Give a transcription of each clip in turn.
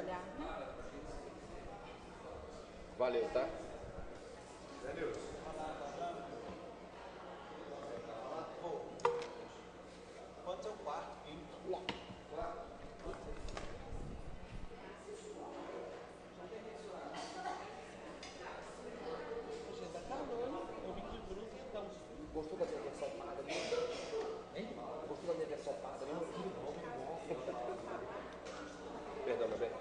trabalhar, né? Valeu, tá? Valeu. Pode ser o quarto, quinto. Hoje tá calor, eu vim de bruto, então. Gostou da minha versão paga? Hein? Gostou da minha versão paga? Perdão, meu bem.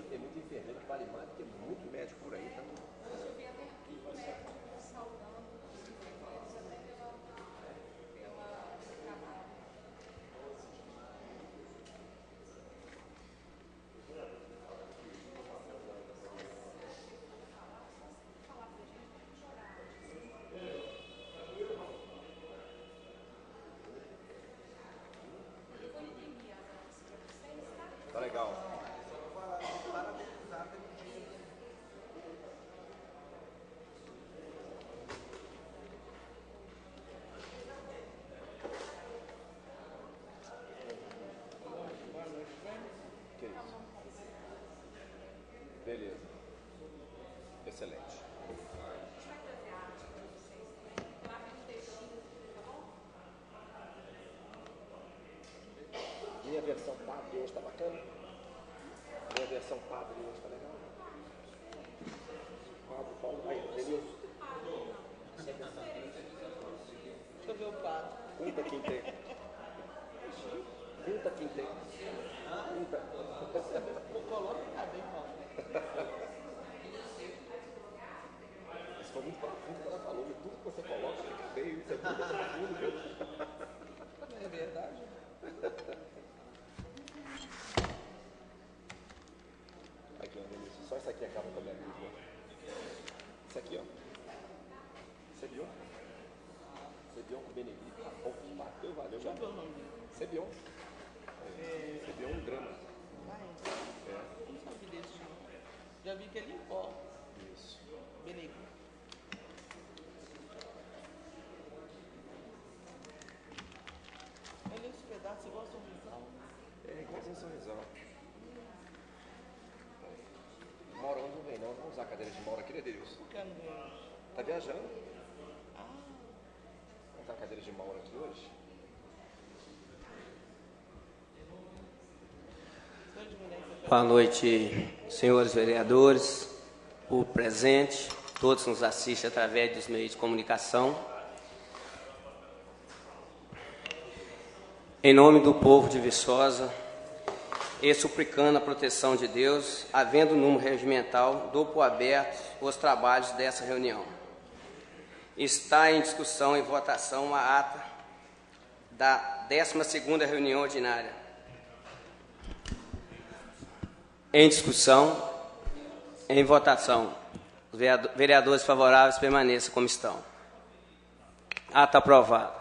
Tem muito enfermeiro que vale mais do que muito médico por aí, tá? Eu vi até aqui, né? Saudando os enfermeiros até pela trabalho. Tá legal. Beleza. Excelente. Minha versão padre hoje tá bacana. Minha versão padre hoje tá legal. Padre Paulo. Aí, Denilson. Deixa eu ver o padre. Quinta, quinta. Quinta, quinta. Quinta. Coloca e tá bem, Paulo. Isso foi muito profundo que ela falou. Tudo que você coloca fica feio. Isso é muito profundo, viu? É verdade. Aqui, ó, Denilson. Só isso aqui acaba com a minha vida. Isso aqui, ó. Cebion. Cebion com Benedito. Bateu, valeu. Deixa eu ver o nome dele. Cebion. Cebion um grama. Não sabia desse não. Já vi que ele em pó. Isso. Benedito. Olha esse pedaço, você gosta de um sal? É igualzinho São Rizal. Maura hoje não vem não. Vamos usar a cadeira de Maura aqui, né, Denilson? Por que não vem? Tá viajando? Ah, Vamos usar a cadeira de Maura aqui hoje? Boa noite, senhores vereadores, o presente, todos nos assistem através dos meios de comunicação. Em nome do povo de Viçosa, e suplicando a proteção de Deus, havendo número regimental, dou por aberto os trabalhos dessa reunião. Está em discussão e votação a ata da 12ª reunião ordinária. Em discussão, em votação. Os vereadores favoráveis permaneçam como estão. Ata aprovada.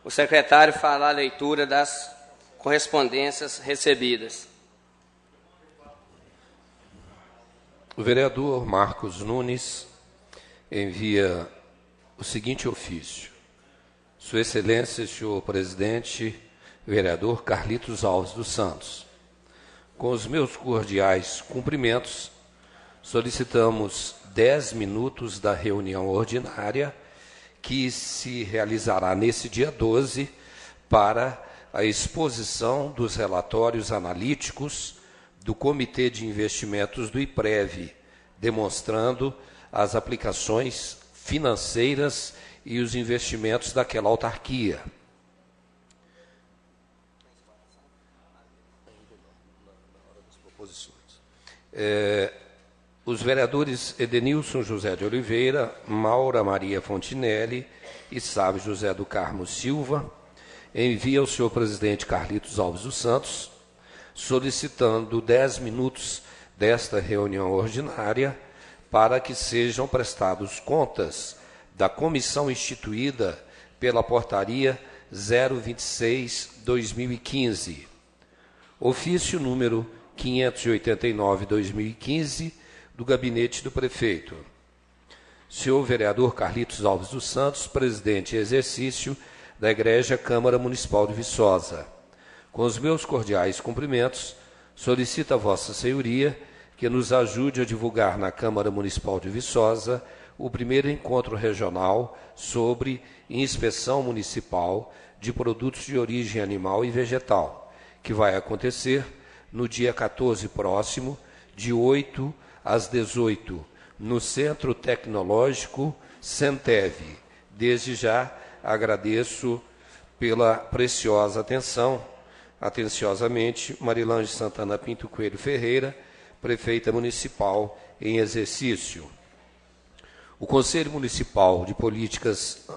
O secretário fará a leitura das correspondências recebidas. O vereador Marcos Nunes envia o seguinte ofício. Sua Excelência, senhor presidente, vereador Carlitos Alves dos Santos. Com os meus cordiais cumprimentos, solicitamos 10 minutos da reunião ordinária que se realizará nesse dia 12 para a exposição dos relatórios analíticos do Comitê de Investimentos do IPREV demonstrando as aplicações financeiras e os investimentos daquela autarquia. Os vereadores Edenilson José de Oliveira, Maura Maria Fontinelli e Sávio José do Carmo Silva enviam ao senhor presidente Carlitos Alves dos Santos, solicitando 10 minutos desta reunião ordinária para que sejam prestados contas da comissão instituída pela portaria 026/2015, ofício número 589/2015, do gabinete do prefeito. Senhor vereador Carlitos Alves dos Santos, presidente em exercício da Egrégia Câmara Municipal de Viçosa. Com os meus cordiais cumprimentos, solicito a Vossa Senhoria que nos ajude a divulgar na Câmara Municipal de Viçosa o primeiro encontro regional sobre inspeção municipal de produtos de origem animal e vegetal, que vai acontecer no dia 14 próximo, de 8 às 18, no Centro Tecnológico Centev. Desde já agradeço pela preciosa atenção. Atenciosamente, Marilange Santana Pinto Coelho Ferreira, prefeita municipal em exercício. O Conselho Municipal de Políticas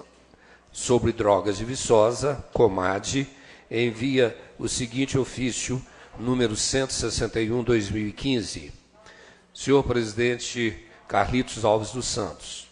sobre Drogas de Viçosa, COMAD, envia o seguinte ofício, número 161/2015. Senhor presidente Carlitos Alves dos Santos,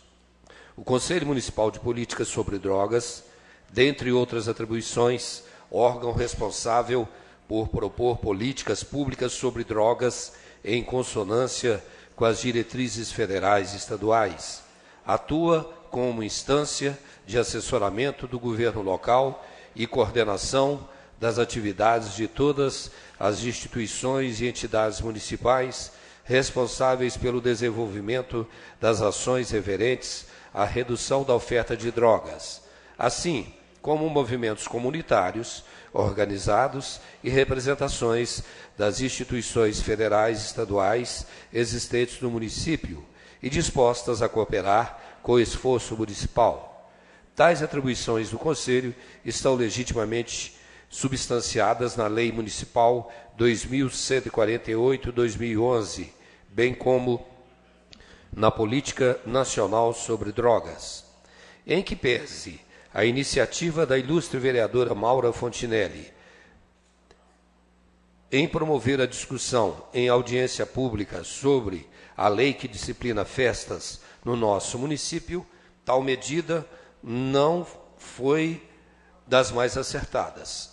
o Conselho Municipal de Políticas sobre Drogas, dentre outras atribuições, órgão responsável por propor políticas públicas sobre drogas em consonância com as diretrizes federais e estaduais, atua como instância de assessoramento do governo local e coordenação das atividades de todas as instituições e entidades municipais responsáveis pelo desenvolvimento das ações referentes à redução da oferta de drogas, assim como movimentos comunitários organizados e representações das instituições federais e estaduais existentes no município e dispostas a cooperar com o esforço municipal. Tais atribuições do Conselho estão legitimamente substanciadas na Lei Municipal 2148/2011, bem como na Política Nacional sobre Drogas. Em que pese a iniciativa da ilustre vereadora Maura Fontinelli em promover a discussão em audiência pública sobre a lei que disciplina festas no nosso município, tal medida não foi das mais acertadas.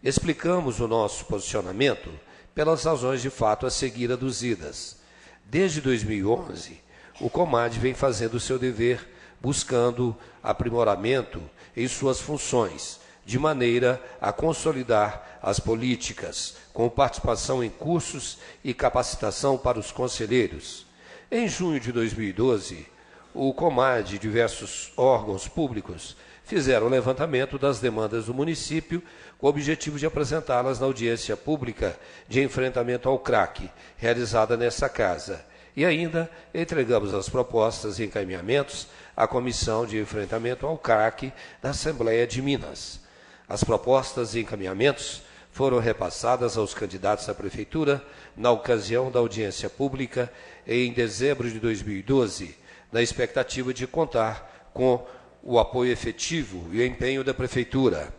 Explicamos o nosso posicionamento pelas razões de fato a seguir aduzidas. Desde 2011, o COMAD vem fazendo o seu dever, buscando aprimoramento em suas funções, de maneira a consolidar as políticas, com participação em cursos e capacitação para os conselheiros. Em junho de 2012, o COMAD e diversos órgãos públicos fizeram o levantamento das demandas do município com o objetivo de apresentá-las na audiência pública de enfrentamento ao crack, realizada nessa casa. E ainda entregamos as propostas e encaminhamentos à Comissão de Enfrentamento ao Crack da Assembleia de Minas. As propostas e encaminhamentos foram repassadas aos candidatos à Prefeitura na ocasião da audiência pública em dezembro de 2012, na expectativa de contar com o apoio efetivo e o empenho da Prefeitura.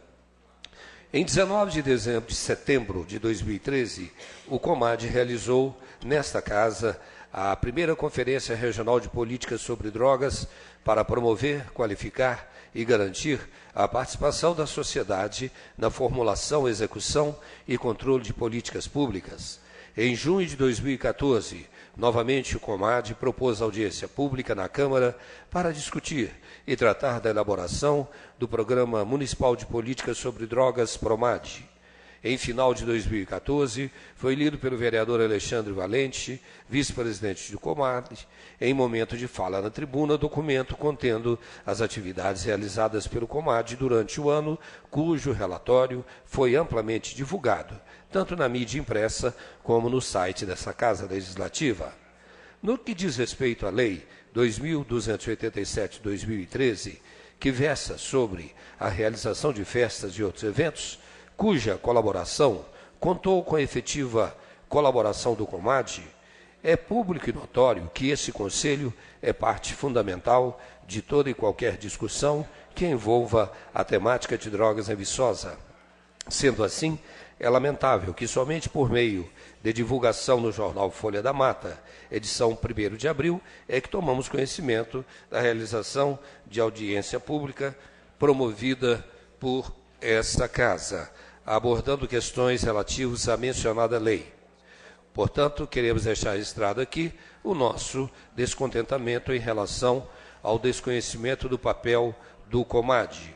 Em 19 de setembro de 2013, o COMAD realizou, nesta casa, a primeira Conferência Regional de Políticas sobre Drogas para promover, qualificar e garantir a participação da sociedade na formulação, execução e controle de políticas públicas. Em junho de 2014, novamente o COMAD propôs audiência pública na Câmara para discutir e tratar da elaboração do Programa Municipal de Políticas sobre Drogas, PROMAD. Em final de 2014, foi lido pelo vereador Alexandre Valente, vice-presidente do COMAD, em momento de fala na tribuna, documento contendo as atividades realizadas pelo COMAD durante o ano, cujo relatório foi amplamente divulgado, tanto na mídia impressa como no site dessa Casa Legislativa. No que diz respeito à Lei 2.287/2013, que versa sobre a realização de festas e outros eventos, cuja colaboração contou com a efetiva colaboração do COMAD, é público e notório que esse Conselho é parte fundamental de toda e qualquer discussão que envolva a temática de drogas em Viçosa. Sendo assim, é lamentável que somente por meio de divulgação no jornal Folha da Mata, edição 1º de abril, é que tomamos conhecimento da realização de audiência pública promovida por esta Casa, abordando questões relativas à mencionada lei. Portanto, queremos deixar registrado aqui o nosso descontentamento em relação ao desconhecimento do papel do COMAD.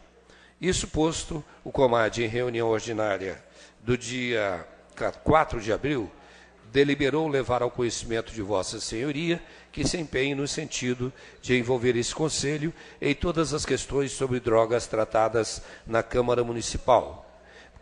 Isso posto, o COMAD, em reunião ordinária do dia 4 de abril, deliberou levar ao conhecimento de Vossa Senhoria que se empenhe no sentido de envolver esse Conselho em todas as questões sobre drogas tratadas na Câmara Municipal,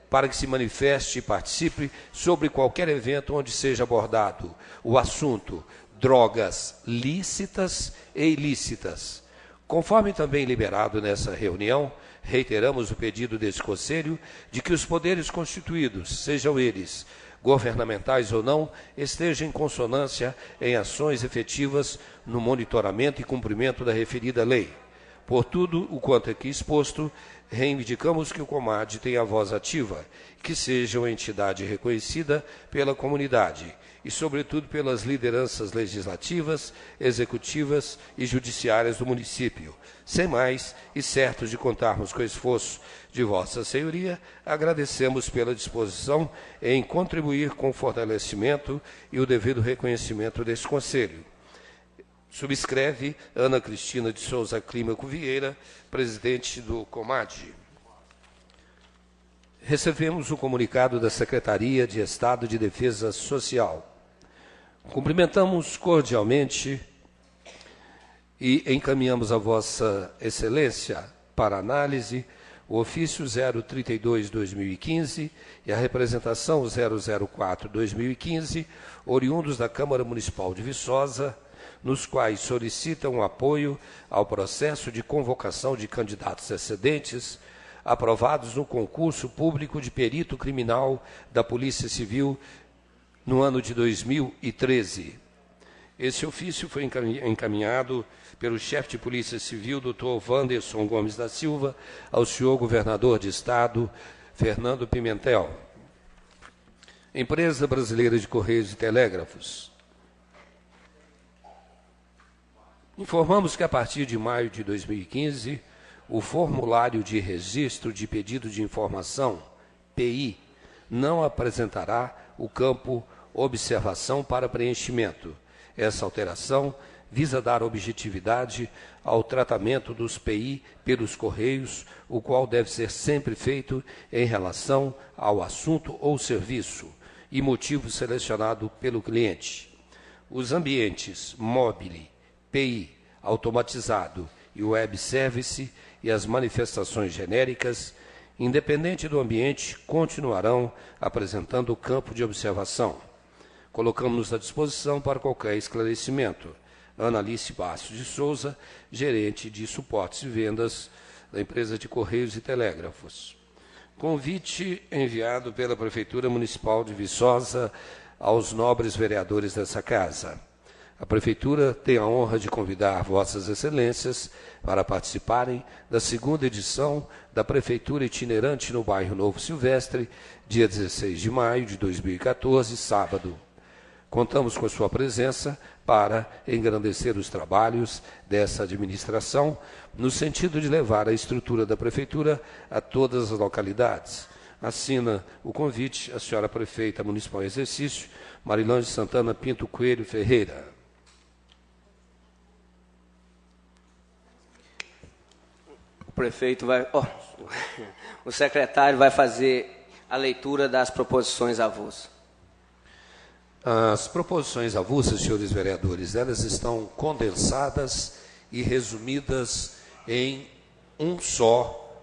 para que se manifeste e participe sobre qualquer evento onde seja abordado o assunto drogas lícitas e ilícitas. Conforme também liberado nessa reunião, reiteramos o pedido desse Conselho de que os poderes constituídos, sejam eles governamentais ou não, estejam em consonância em ações efetivas no monitoramento e cumprimento da referida lei. Por tudo o quanto aqui exposto, reivindicamos que o COMAD tenha voz ativa, que seja uma entidade reconhecida pela comunidade e, sobretudo, pelas lideranças legislativas, executivas e judiciárias do município. Sem mais, e certos de contarmos com o esforço de Vossa Senhoria, agradecemos pela disposição em contribuir com o fortalecimento e o devido reconhecimento desse Conselho. Subscreve Ana Cristina de Souza Clímaco Vieira, presidente do COMAD. Recebemos o comunicado da Secretaria de Estado de Defesa Social. Cumprimentamos cordialmente e encaminhamos a Vossa Excelência para análise o ofício 032/2015 e a representação 004/2015, oriundos da Câmara Municipal de Viçosa, nos quais solicitam apoio ao processo de convocação de candidatos excedentes aprovados no concurso público de perito criminal da Polícia Civil no ano de 2013. Esse ofício foi encaminhado pelo chefe de Polícia Civil, Dr. Wanderson Gomes da Silva, ao senhor governador de Estado, Fernando Pimentel. Empresa Brasileira de Correios e Telégrafos. Informamos que, a partir de maio de 2015, o formulário de registro de pedido de informação, PI, não apresentará o campo observação para preenchimento. Essa alteração visa dar objetividade ao tratamento dos PI pelos Correios, o qual deve ser sempre feito em relação ao assunto ou serviço e motivo selecionado pelo cliente. Os ambientes mobile, PI, automatizado e web service e as manifestações genéricas, independente do ambiente, continuarão apresentando o campo de observação. Colocamos-nos à disposição para qualquer esclarecimento. Ana Alice Bastos de Souza, gerente de suportes e vendas da empresa de Correios e Telégrafos. Convite enviado pela Prefeitura Municipal de Viçosa aos nobres vereadores dessa Casa. A Prefeitura tem a honra de convidar Vossas Excelências para participarem da segunda edição da Prefeitura Itinerante no bairro Novo Silvestre, dia 16 de maio de 2014, sábado. Contamos com sua presença para engrandecer os trabalhos dessa administração, no sentido de levar a estrutura da Prefeitura a todas as localidades. Assina o convite a senhora Prefeita Municipal em Exercício, Marilândia Santana Pinto Coelho Ferreira. O prefeito vai... o secretário vai fazer a leitura das proposições avulsas. As proposições avulsas, senhores vereadores, elas estão condensadas e resumidas em um só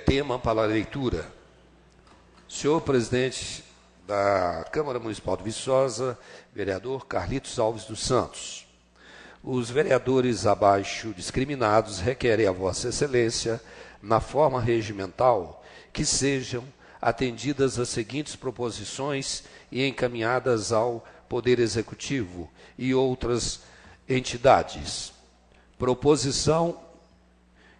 tema para a leitura. Senhor presidente Da Câmara Municipal de Viçosa, vereador Carlitos Alves dos Santos. Os vereadores abaixo discriminados requerem a Vossa Excelência, na forma regimental, que sejam atendidas as seguintes proposições e encaminhadas ao Poder Executivo e outras entidades. Proposição,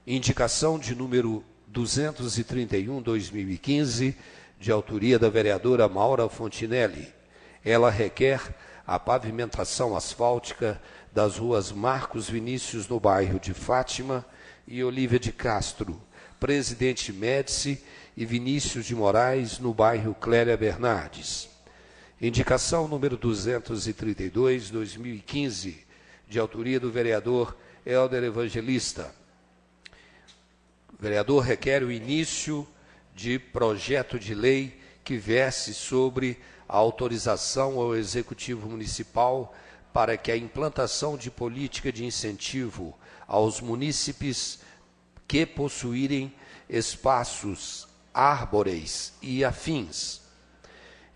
indicação de número 231/2015, de autoria da vereadora Maura Fontinelli. Ela requer a pavimentação asfáltica das ruas Marcos Vinícius, no bairro de Fátima, e Olívia de Castro, Presidente Médici e Vinícius de Moraes, no bairro Clélia Bernardes. Indicação número 232/2015, de autoria do vereador Hélder Evangelista. O vereador requer o início de projeto de lei que verse sobre a autorização ao Executivo Municipal para que a implantação de política de incentivo aos munícipes que possuírem espaços árboreis e afins.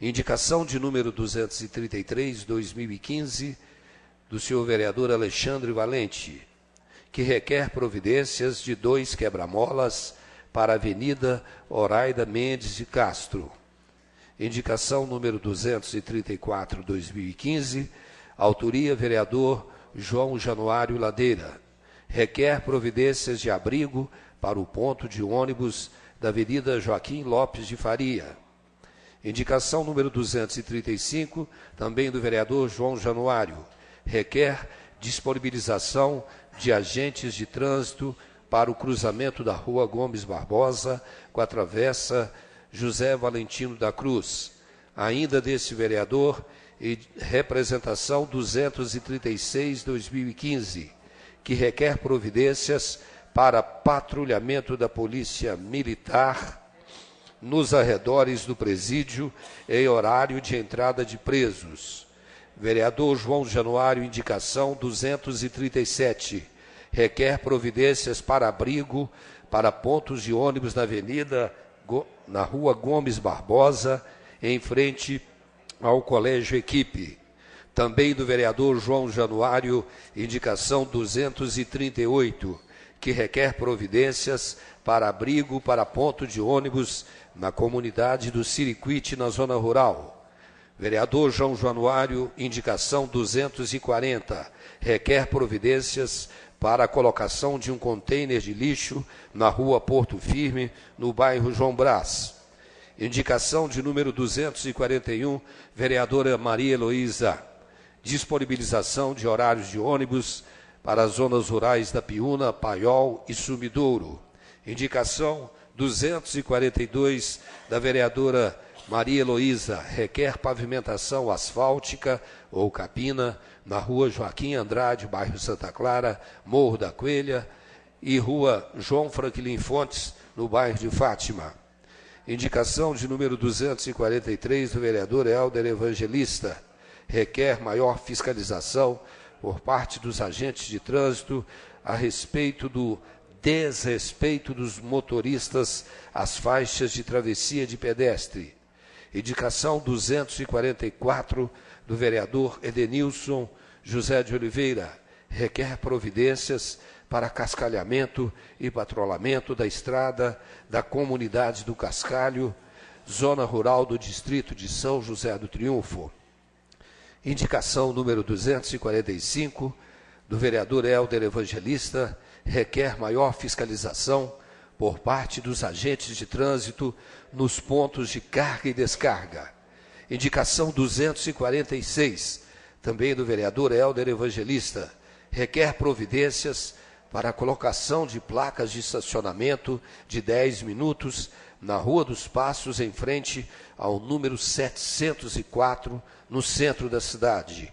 Indicação de número 233/2015, do senhor vereador Alexandre Valente, que requer providências de 2 quebra-molas para a Avenida Horaida Mendes de Castro. Indicação número 234/2015, autoria vereador João Januário Ladeira, requer providências de abrigo para o ponto de ônibus da Avenida Joaquim Lopes de Faria. Indicação número 235, também do vereador João Januário, requer disponibilização de agentes de trânsito para o cruzamento da Rua Gomes Barbosa com a travessa José Valentino da Cruz. Ainda desse vereador, e representação 236/2015, que requer providências para patrulhamento da Polícia Militar nos arredores do presídio em horário de entrada de presos. Vereador João Januário, indicação 237, requer providências para abrigo para pontos de ônibus na Rua Gomes Barbosa, em frente ao Colégio Equipe. Também do vereador João Januário, indicação 238, que requer providências para abrigo para ponto de ônibus na comunidade do Siriquite, na zona rural. Vereador João Januário, indicação 240, requer providências para a colocação de um contêiner de lixo na Rua Porto Firme, no bairro João Brás. Indicação de número 241, vereadora Maria Heloísa, disponibilização de horários de ônibus para as zonas rurais da Piúna, Paiol e Sumidouro. Indicação 242, da vereadora Maria Heloísa, requer pavimentação asfáltica ou capina na Rua Joaquim Andrade, bairro Santa Clara, Morro da Coelha, e Rua João Franklin Fontes, no bairro de Fátima. Indicação de número 243, do vereador Hélder Evangelista, requer maior fiscalização por parte dos agentes de trânsito a respeito do desrespeito dos motoristas às faixas de travessia de pedestre. Indicação 244, do vereador Edenilson José de Oliveira, requer providências para cascalhamento e patrulhamento da estrada da comunidade do Cascalho, zona rural do distrito de São José do Triunfo. Indicação número 245, do vereador Hélder Evangelista, requer maior fiscalização por parte dos agentes de trânsito nos pontos de carga e descarga. Indicação 246, também do vereador Hélder Evangelista, requer providências para a colocação de placas de estacionamento de 10 minutos na Rua dos Passos, em frente ao número 704, no centro da cidade.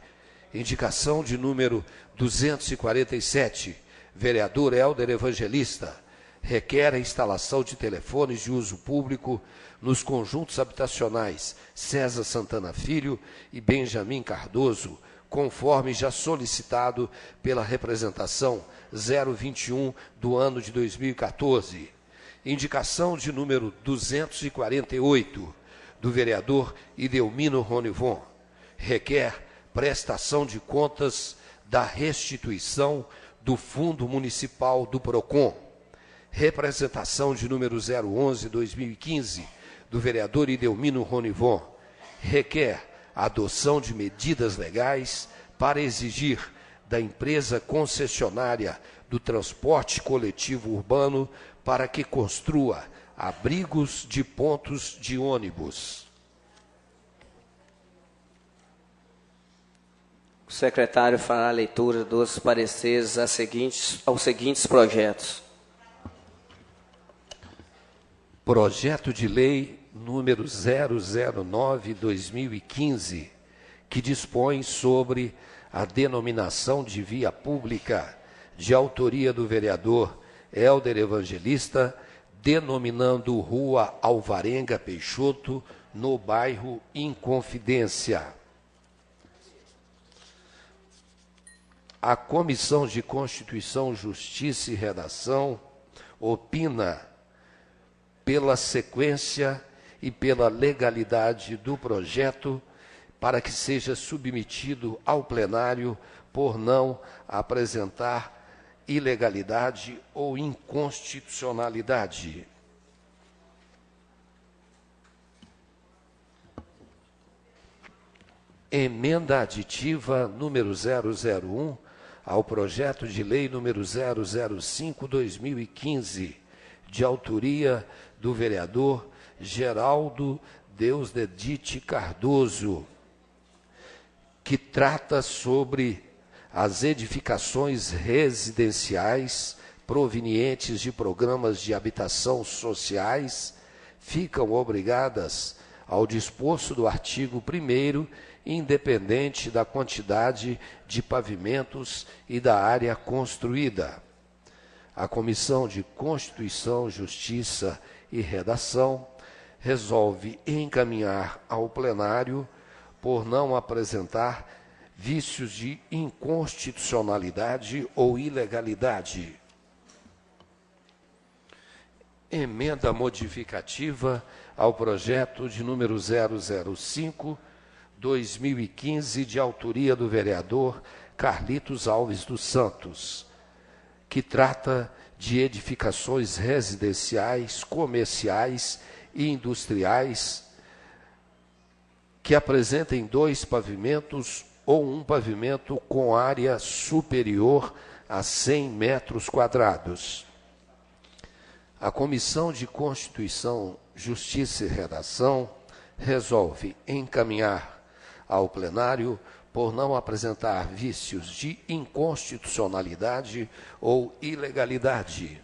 Indicação de número 247, vereador Hélder Evangelista, requer a instalação de telefones de uso público nos conjuntos habitacionais César Santana Filho e Benjamin Cardoso, conforme já solicitado pela representação 021 do ano de 2014. Indicação de número 248, do vereador Idelmino Ronivon. Requer prestação de contas da restituição do Fundo Municipal do PROCON. Representação de número 011/2015, do vereador Idelmino Ronivon. Requer a adoção de medidas legais para exigir da empresa concessionária do transporte coletivo urbano para que construa abrigos de pontos de ônibus. O secretário fará a leitura dos pareceres aos seguintes projetos. Projeto de lei número 009/2015, que dispõe sobre a denominação de via pública, de autoria do vereador Hélder Evangelista, denominando Rua Alvarenga Peixoto, no bairro Inconfidência. A Comissão de Constituição, Justiça e Redação opina pela sequência e pela legalidade do projeto para que seja submetido ao plenário por não apresentar ilegalidade ou inconstitucionalidade. Emenda aditiva número 001 ao projeto de lei número 005/2015, de autoria do vereador Geraldo Deusdedite Cardoso, que trata sobre as edificações residenciais provenientes de programas de habitação sociais, ficam obrigadas ao disposto do artigo 1º, independente da quantidade de pavimentos e da área construída. A Comissão de Constituição, Justiça e Redação resolve encaminhar ao plenário por não apresentar vícios de inconstitucionalidade ou ilegalidade. Emenda modificativa ao projeto de número 005/2015, de autoria do vereador Carlitos Alves dos Santos, que trata de edificações residenciais, comerciais e industriais que apresentem 2 pavimentos ou um pavimento com área superior a 100 metros quadrados. A Comissão de Constituição, Justiça e Redação resolve encaminhar ao plenário por não apresentar vícios de inconstitucionalidade ou ilegalidade.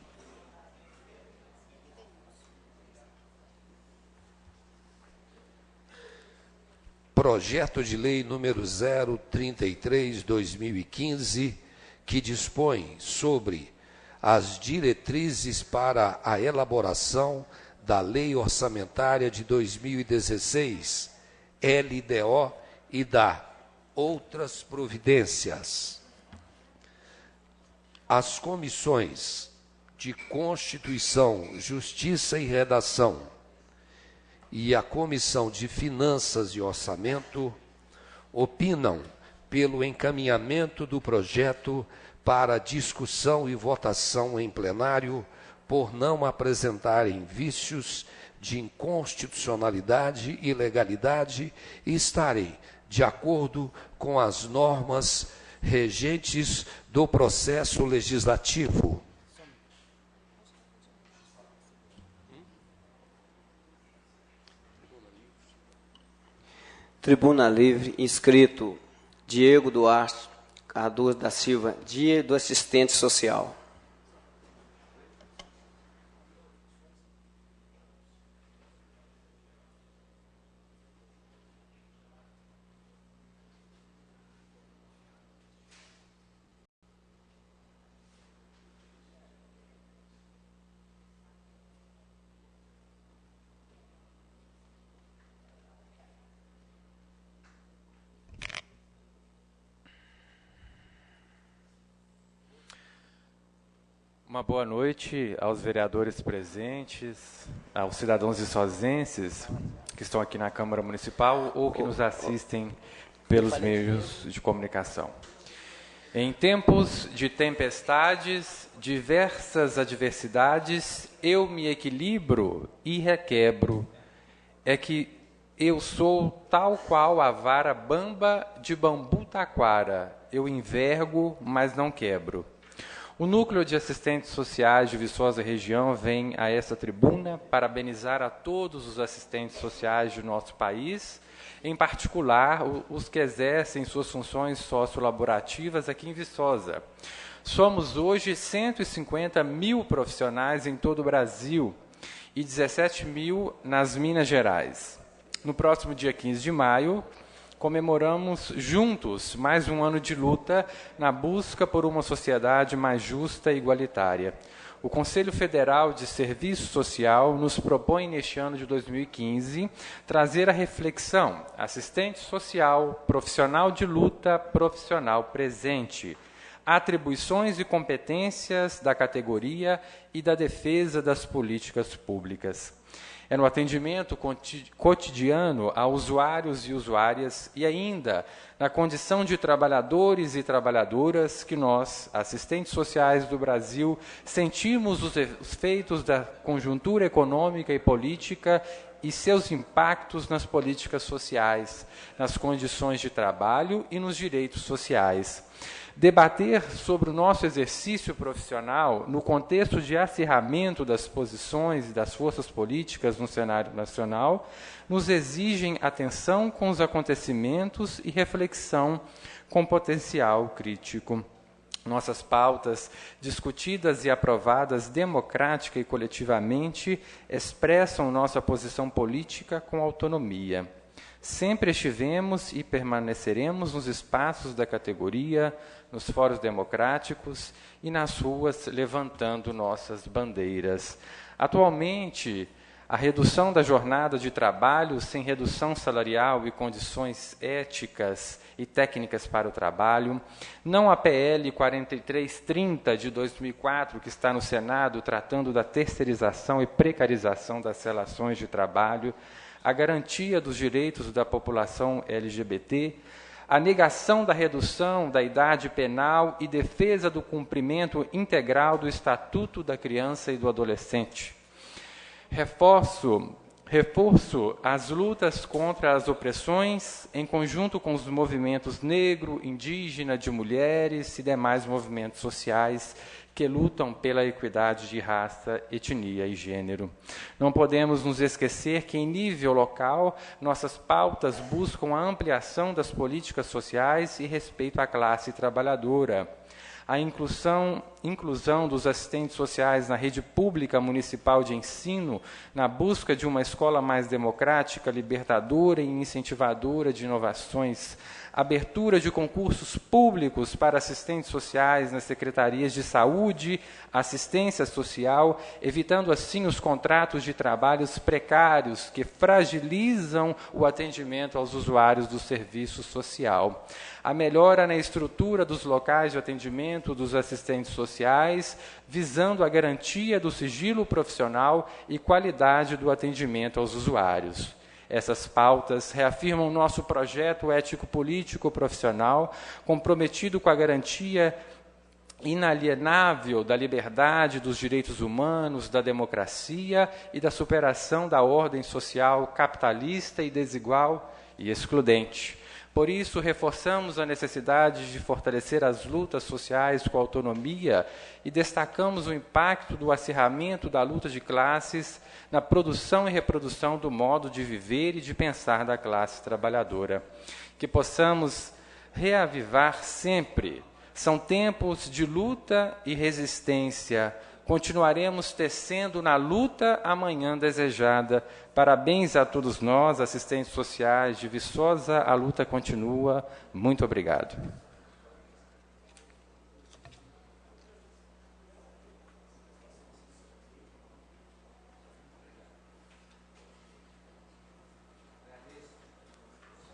Projeto de lei número 033/2015, que dispõe sobre as diretrizes para a elaboração da Lei Orçamentária de 2016, LDO, e da outras providências. As comissões de Constituição, Justiça e Redação e a Comissão de Finanças e Orçamento opinam pelo encaminhamento do projeto para discussão e votação em plenário por não apresentarem vícios de inconstitucionalidade e ilegalidade e estarem de acordo com as normas regentes do processo legislativo. Tribuna Livre, inscrito Diego Duarte Cardoso da Silva, dia do assistente social. Uma boa noite aos vereadores presentes, aos cidadãos viçosenses que estão aqui na Câmara Municipal ou que nos assistem pelos meios de comunicação. Em tempos de tempestades, diversas adversidades, eu me equilibro e requebro. É que eu sou tal qual a vara bamba de bambu taquara. Eu envergo, mas não quebro. O Núcleo de Assistentes Sociais de Viçosa Região vem a essa tribuna parabenizar a todos os assistentes sociais do nosso país, em particular os que exercem suas funções sociolaborativas aqui em Viçosa. Somos hoje 150 mil profissionais em todo o Brasil e 17 mil nas Minas Gerais. No próximo dia 15 de maio, comemoramos juntos mais um ano de luta na busca por uma sociedade mais justa e igualitária. O Conselho Federal de Serviço Social nos propõe, neste ano de 2015, trazer a reflexão: assistente social, profissional de luta, profissional presente, atribuições e competências da categoria e da defesa das políticas públicas. É no atendimento cotidiano a usuários e usuárias e ainda na condição de trabalhadores e trabalhadoras que nós, assistentes sociais do Brasil, sentimos os efeitos da conjuntura econômica e política e seus impactos nas políticas sociais, nas condições de trabalho e nos direitos sociais. Debater sobre o nosso exercício profissional no contexto de acirramento das posições e das forças políticas no cenário nacional nos exigem atenção com os acontecimentos e reflexão com potencial crítico. Nossas pautas, discutidas e aprovadas democrática e coletivamente, expressam nossa posição política com autonomia. Sempre estivemos e permaneceremos nos espaços da categoria, nos fóruns democráticos e nas ruas levantando nossas bandeiras. Atualmente, a redução da jornada de trabalho sem redução salarial e condições éticas e técnicas para o trabalho, não a PL 4330 de 2004, que está no Senado tratando da terceirização e precarização das relações de trabalho, a garantia dos direitos da população LGBT, a negação da redução da idade penal e defesa do cumprimento integral do Estatuto da Criança e do Adolescente. Reforço as lutas contra as opressões em conjunto com os movimentos negro, indígena, de mulheres e demais movimentos sociais que lutam pela equidade de raça, etnia e gênero. Não podemos nos esquecer que, em nível local, nossas pautas buscam a ampliação das políticas sociais e respeito à classe trabalhadora. A inclusão dos assistentes sociais na rede pública municipal de ensino, na busca de uma escola mais democrática, libertadora e incentivadora de inovações, abertura de concursos públicos para assistentes sociais nas secretarias de saúde, assistência social, evitando assim os contratos de trabalhos precários que fragilizam o atendimento aos usuários do serviço social. A melhora na estrutura dos locais de atendimento dos assistentes sociais, visando a garantia do sigilo profissional e qualidade do atendimento aos usuários. Essas pautas reafirmam nosso projeto ético-político profissional, comprometido com a garantia inalienável da liberdade, dos direitos humanos, da democracia e da superação da ordem social capitalista e desigual e excludente. Por isso, reforçamos a necessidade de fortalecer as lutas sociais com autonomia e destacamos o impacto do acirramento da luta de classes na produção e reprodução do modo de viver e de pensar da classe trabalhadora. Que possamos reavivar sempre. São tempos de luta e resistência. Continuaremos tecendo na luta amanhã desejada. Parabéns a todos nós, assistentes sociais de Viçosa, a luta continua. Muito obrigado.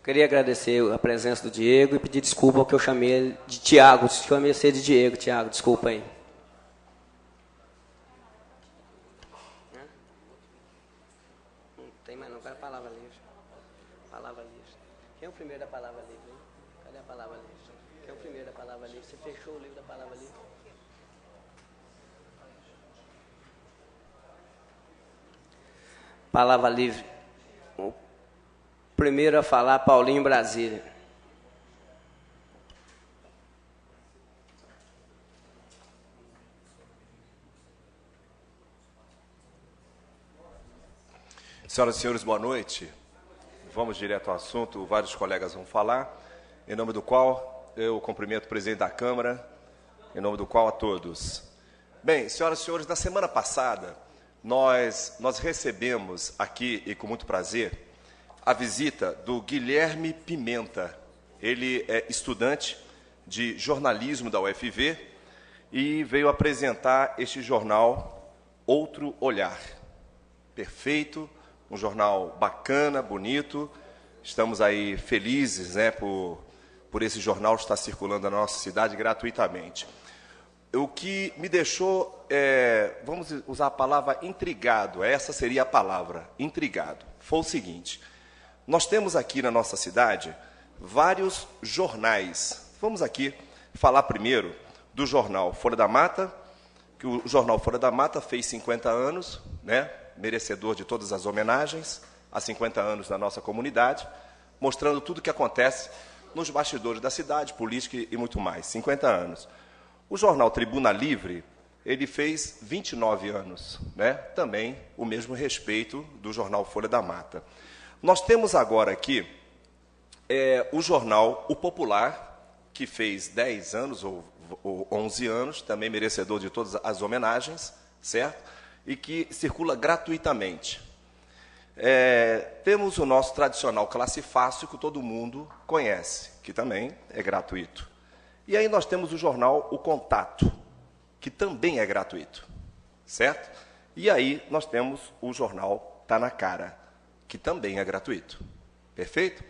Queria agradecer a presença do Diego e pedir desculpa ao que eu chamei ele de Tiago. Chamei você de Diego, Tiago, desculpa aí. Você fechou o livro da palavra ali. Palavra livre. O primeiro a falar, Paulinho Brasília. Senhoras e senhores, boa noite. Vamos direto ao assunto, vários colegas vão falar, em nome do qual eu cumprimento o presidente da Câmara, em nome do qual a todos. Bem, senhoras e senhores, na semana passada, nós recebemos aqui, e com muito prazer, a visita do Guilherme Pimenta. Ele é estudante de jornalismo da UFV e veio apresentar este jornal Outro Olhar. Perfeito, um jornal bacana, bonito. Estamos aí felizes, né, por esse jornal estar circulando na nossa cidade gratuitamente. O que me deixou, vamos usar a palavra intrigado, essa seria a palavra, intrigado, foi o seguinte: nós temos aqui na nossa cidade vários jornais. Vamos aqui falar primeiro do jornal Folha da Mata, que o jornal Folha da Mata fez 50 anos, né, merecedor de todas as homenagens, há 50 anos na nossa comunidade, mostrando tudo o que acontece nos bastidores da cidade, política e muito mais, 50 anos. O jornal Tribuna Livre, ele fez 29 anos, né? Também o mesmo respeito do jornal Folha da Mata. Nós temos agora aqui o jornal O Popular, que fez 10 anos ou 11 anos, também merecedor de todas as homenagens, certo? E que circula gratuitamente. Temos o nosso tradicional Classe Fácil, que todo mundo conhece, que também é gratuito. E aí nós temos o jornal O Contato, que também é gratuito, certo? E aí nós temos o jornal Tá na Cara, que também é gratuito. Perfeito?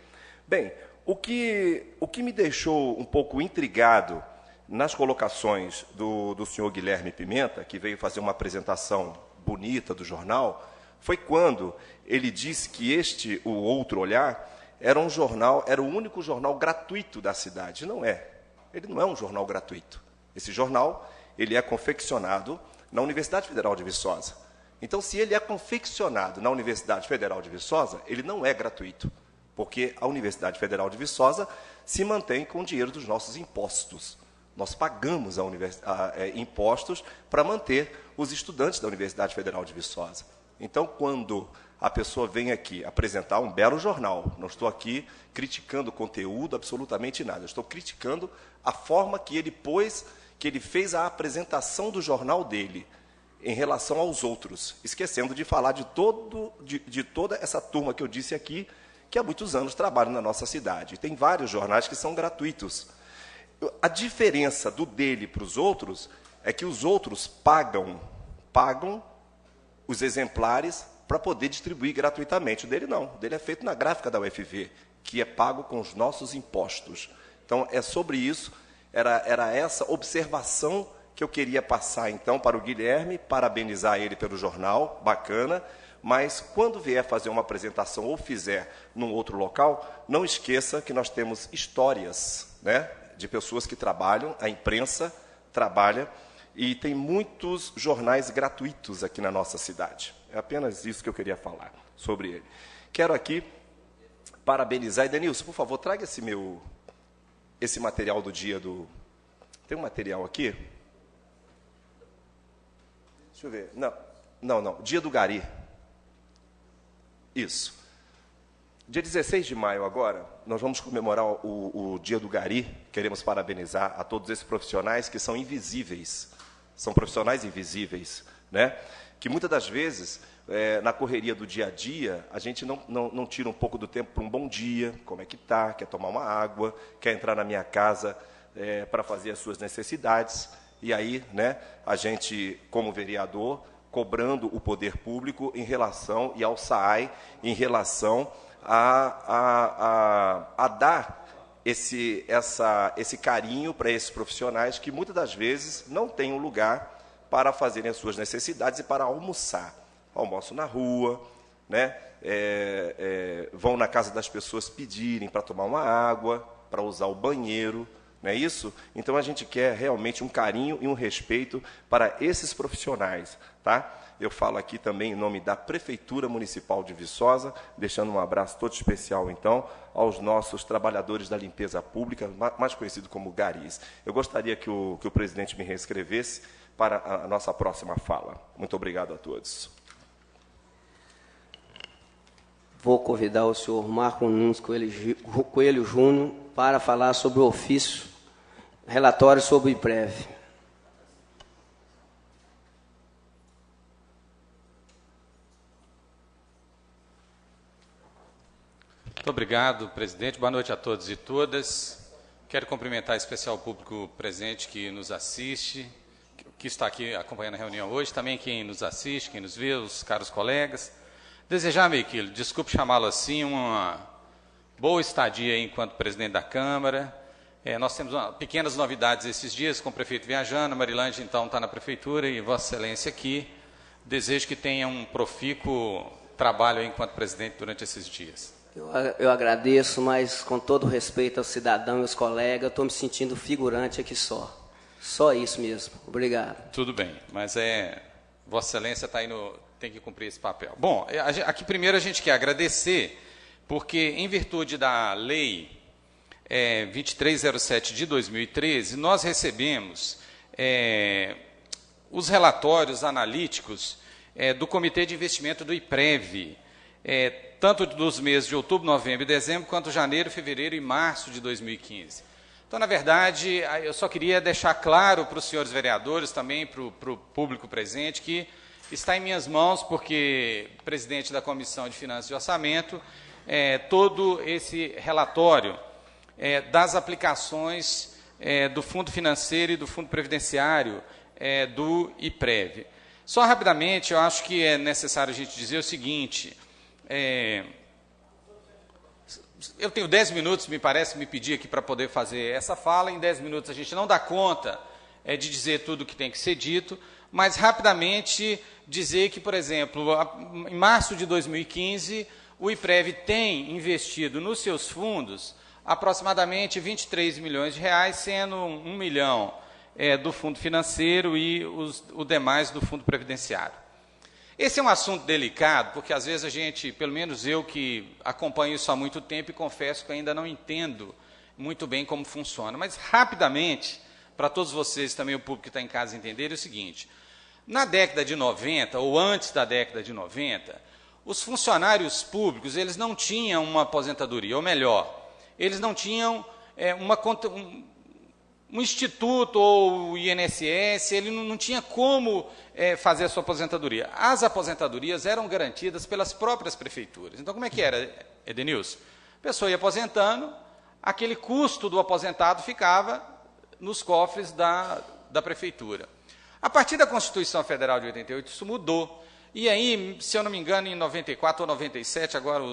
Bem, o que me deixou um pouco intrigado nas colocações do senhor Guilherme Pimenta, que veio fazer uma apresentação bonita do jornal, foi quando ele disse que o Outro Olhar, era o único jornal gratuito da cidade. Não é. Ele não é um jornal gratuito. Esse jornal, ele é confeccionado na Universidade Federal de Viçosa. Então, se ele é confeccionado na Universidade Federal de Viçosa, ele não é gratuito, porque a Universidade Federal de Viçosa se mantém com o dinheiro dos nossos impostos. Nós pagamos impostos para manter os estudantes da Universidade Federal de Viçosa. Então, quando a pessoa vem aqui apresentar um belo jornal, não estou aqui criticando o conteúdo, absolutamente nada, estou criticando a forma que ele fez a apresentação do jornal dele em relação aos outros, esquecendo de falar de toda essa turma que eu disse aqui, que há muitos anos trabalham na nossa cidade. Tem vários jornais que são gratuitos. A diferença do dele para os outros é que os outros pagam os exemplares para poder distribuir gratuitamente. O dele não. O dele é feito na gráfica da UFV, que é pago com os nossos impostos. Então, é sobre isso, era essa observação que eu queria passar, então, para o Guilherme, parabenizar ele pelo jornal, bacana, mas quando vier fazer uma apresentação ou fizer num outro local, não esqueça que nós temos histórias, né, de pessoas que trabalham, a imprensa trabalha, e tem muitos jornais gratuitos aqui na nossa cidade. É apenas isso que eu queria falar sobre ele. Quero aqui parabenizar. E, Denilson, por favor, traga esse material do dia do... Tem um material aqui? Deixa eu ver. Não. Dia do Gari. Isso. Dia 16 de maio agora, nós vamos comemorar o Dia do Gari. Queremos parabenizar a todos esses profissionais que são invisíveis. São profissionais invisíveis, né? Que muitas das vezes, na correria do dia a dia, a gente não tira um pouco do tempo para um bom dia, como é que está, quer tomar uma água, quer entrar na minha casa para fazer as suas necessidades. E aí, né, a gente, como vereador, cobrando o poder público em relação, e ao SAAI, em relação a dar esse carinho para esses profissionais que, muitas das vezes, não têm um lugar para fazerem as suas necessidades e para almoçar. Almoçam na rua, né? Vão na casa das pessoas pedirem para tomar uma água, para usar o banheiro, não é isso? Então, a gente quer realmente um carinho e um respeito para esses profissionais, tá? Eu falo aqui também em nome da Prefeitura Municipal de Viçosa, deixando um abraço todo especial, então, aos nossos trabalhadores da limpeza pública, mais conhecido como garis. Eu gostaria que o presidente me reescrevesse para a nossa próxima fala. Muito obrigado a todos. Vou convidar o senhor Marco Nunes Coelho Júnior para falar sobre o ofício, relatório sobre o IPREV. Muito obrigado, presidente. Boa noite a todos e todas. Quero cumprimentar em especial o público presente que nos assiste, que está aqui acompanhando a reunião hoje, também quem nos assiste, quem nos vê, os caros colegas. Desejar, Mequilo, desculpe chamá-lo assim, uma boa estadia enquanto presidente da Câmara. Nós temos pequenas novidades esses dias, com o prefeito viajando, a Marilândia, então, está na prefeitura, e Vossa Excelência aqui. Desejo que tenha um profícuo trabalho aí enquanto presidente durante esses dias. Eu agradeço, mas com todo respeito ao cidadão e aos colegas, eu estou me sentindo figurante aqui só. Só isso mesmo. Obrigado. Tudo bem, mas Vossa Excelência está aí tem que cumprir esse papel. Bom, aqui primeiro a gente quer agradecer, porque em virtude da lei 2307 de 2013, nós recebemos os relatórios analíticos do Comitê de Investimento do IPREV, tanto dos meses de outubro, novembro e dezembro, quanto janeiro, fevereiro e março de 2015. Então, na verdade, eu só queria deixar claro para os senhores vereadores, também para o público presente, que está em minhas mãos, porque presidente da Comissão de Finanças e Orçamento, todo esse relatório das aplicações do Fundo Financeiro e do Fundo Previdenciário do IPREV. Só rapidamente, eu acho que é necessário a gente dizer o seguinte: eu tenho 10 minutos, me parece, me pedir aqui para poder fazer essa fala. Em 10 minutos a gente não dá conta de dizer tudo o que tem que ser dito, mas rapidamente dizer que, por exemplo, em março de 2015, o IPREV tem investido nos seus fundos aproximadamente 23 milhões de reais, sendo 1 milhão do Fundo Financeiro e o demais do Fundo Previdenciário. Esse é um assunto delicado, porque às vezes a gente, pelo menos eu que acompanho isso há muito tempo e confesso que ainda não entendo muito bem como funciona, mas rapidamente, para todos vocês, também o público que está em casa entenderem, é o seguinte: na década de 90, ou antes da década de 90, os funcionários públicos eles não tinham uma aposentadoria, ou melhor, eles não tinham um instituto ou o INSS, ele não tinha como fazer a sua aposentadoria. As aposentadorias eram garantidas pelas próprias prefeituras. Então, como é que era, Edenilson? A pessoa ia aposentando, aquele custo do aposentado ficava nos cofres da prefeitura. A partir da Constituição Federal de 88, isso mudou. E aí, se eu não me engano, em 94 ou 97, agora,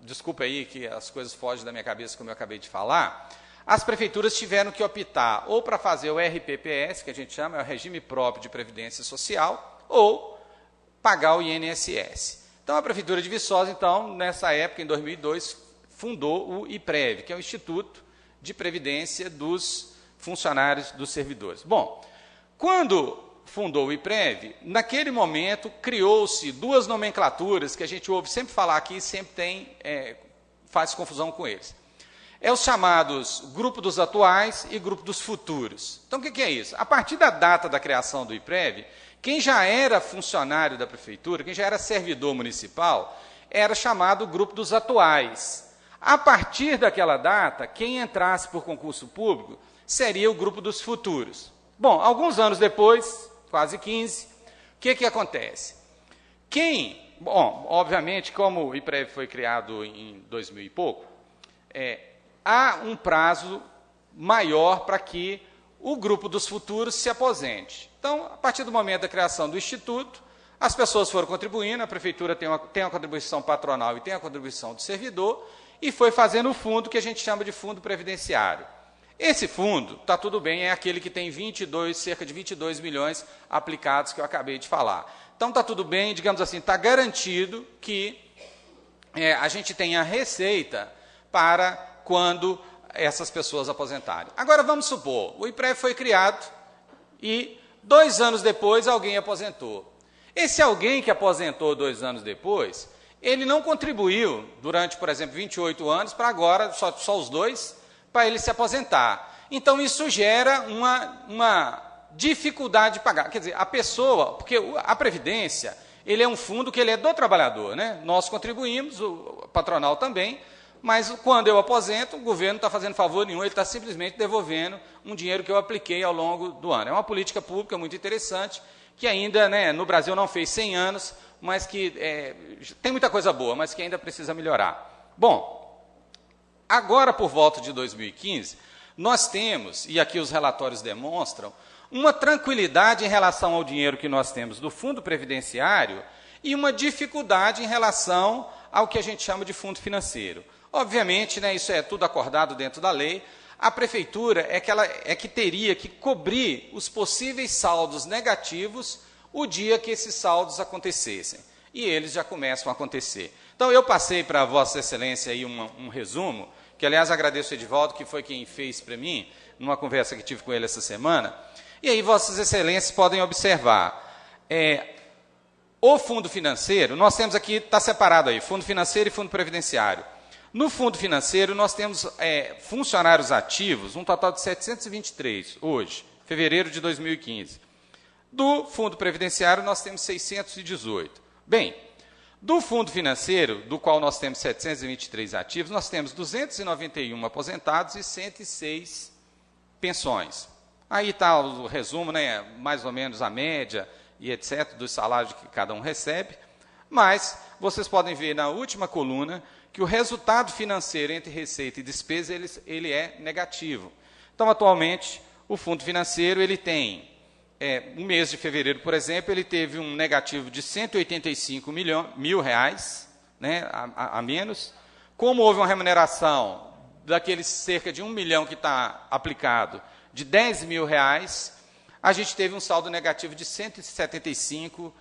desculpa aí que as coisas fogem da minha cabeça, como eu acabei de falar, as prefeituras tiveram que optar ou para fazer o RPPS, que a gente chama, é o Regime Próprio de Previdência Social, ou pagar o INSS. Então, a Prefeitura de Viçosa, então, nessa época, em 2002, fundou o IPREV, que é o Instituto de Previdência dos Funcionários dos Servidores. Bom, quando fundou o IPREV, naquele momento criou-se duas nomenclaturas que a gente ouve sempre falar aqui e sempre faz confusão com eles. Os chamados grupo dos atuais e grupo dos futuros. Então, o que é isso? A partir da data da criação do IPREV, quem já era funcionário da prefeitura, quem já era servidor municipal, era chamado grupo dos atuais. A partir daquela data, quem entrasse por concurso público seria o grupo dos futuros. Bom, alguns anos depois, quase 15, o que acontece? Bom, obviamente, como o IPREV foi criado em 2000 e pouco, há um prazo maior para que o grupo dos futuros se aposente. Então, a partir do momento da criação do Instituto, as pessoas foram contribuindo, a prefeitura tem a contribuição patronal e tem a contribuição do servidor, e foi fazendo o fundo que a gente chama de fundo previdenciário. Esse fundo, está tudo bem, é aquele que tem cerca de 22 milhões aplicados que eu acabei de falar. Então, está tudo bem, digamos assim, está garantido que a gente tenha receita para quando essas pessoas aposentarem. Agora, vamos supor, o IPREV foi criado e 2 anos depois alguém aposentou. Esse alguém que aposentou 2 anos depois, ele não contribuiu durante, por exemplo, 28 anos, para agora, só os 2, para ele se aposentar. Então, isso gera uma dificuldade de pagar. Quer dizer, a pessoa, porque a Previdência, ele é um fundo que ele é do trabalhador, né? Nós contribuímos, o patronal também, mas quando eu aposento, o governo não está fazendo favor nenhum, ele está simplesmente devolvendo um dinheiro que eu apliquei ao longo do ano. É uma política pública muito interessante, que ainda, né, no Brasil não fez 100 anos, mas que tem muita coisa boa, mas que ainda precisa melhorar. Bom, agora, por volta de 2015, nós temos, e aqui os relatórios demonstram, uma tranquilidade em relação ao dinheiro que nós temos do Fundo Previdenciário e uma dificuldade em relação ao que a gente chama de fundo financeiro. Obviamente, né, isso é tudo acordado dentro da lei. A Prefeitura é que teria que cobrir os possíveis saldos negativos o dia que esses saldos acontecessem. E eles já começam a acontecer. Então, eu passei para Vossa Excelência aí um resumo, que, aliás, agradeço ao Edivaldo, que foi quem fez para mim, numa conversa que tive com ele essa semana. E aí, Vossas Excelências podem observar. O fundo financeiro, nós temos aqui, está separado aí, fundo financeiro e fundo previdenciário. No fundo financeiro, nós temos funcionários ativos, um total de 723, hoje, fevereiro de 2015. Do fundo previdenciário, nós temos 618. Bem, do fundo financeiro, do qual nós temos 723 ativos, nós temos 291 aposentados e 106 pensões. Aí está o resumo, né, mais ou menos a média e etc., dos salários que cada um recebe. Mas vocês podem ver na última coluna que o resultado financeiro entre receita e despesa ele é negativo. Então, atualmente, o fundo financeiro ele tem, no mês de fevereiro, por exemplo, ele teve um negativo de 185 mil reais, né, a menos. Como houve uma remuneração daqueles cerca de 1 milhão que está aplicado, de 10 mil reais, a gente teve um saldo negativo de 175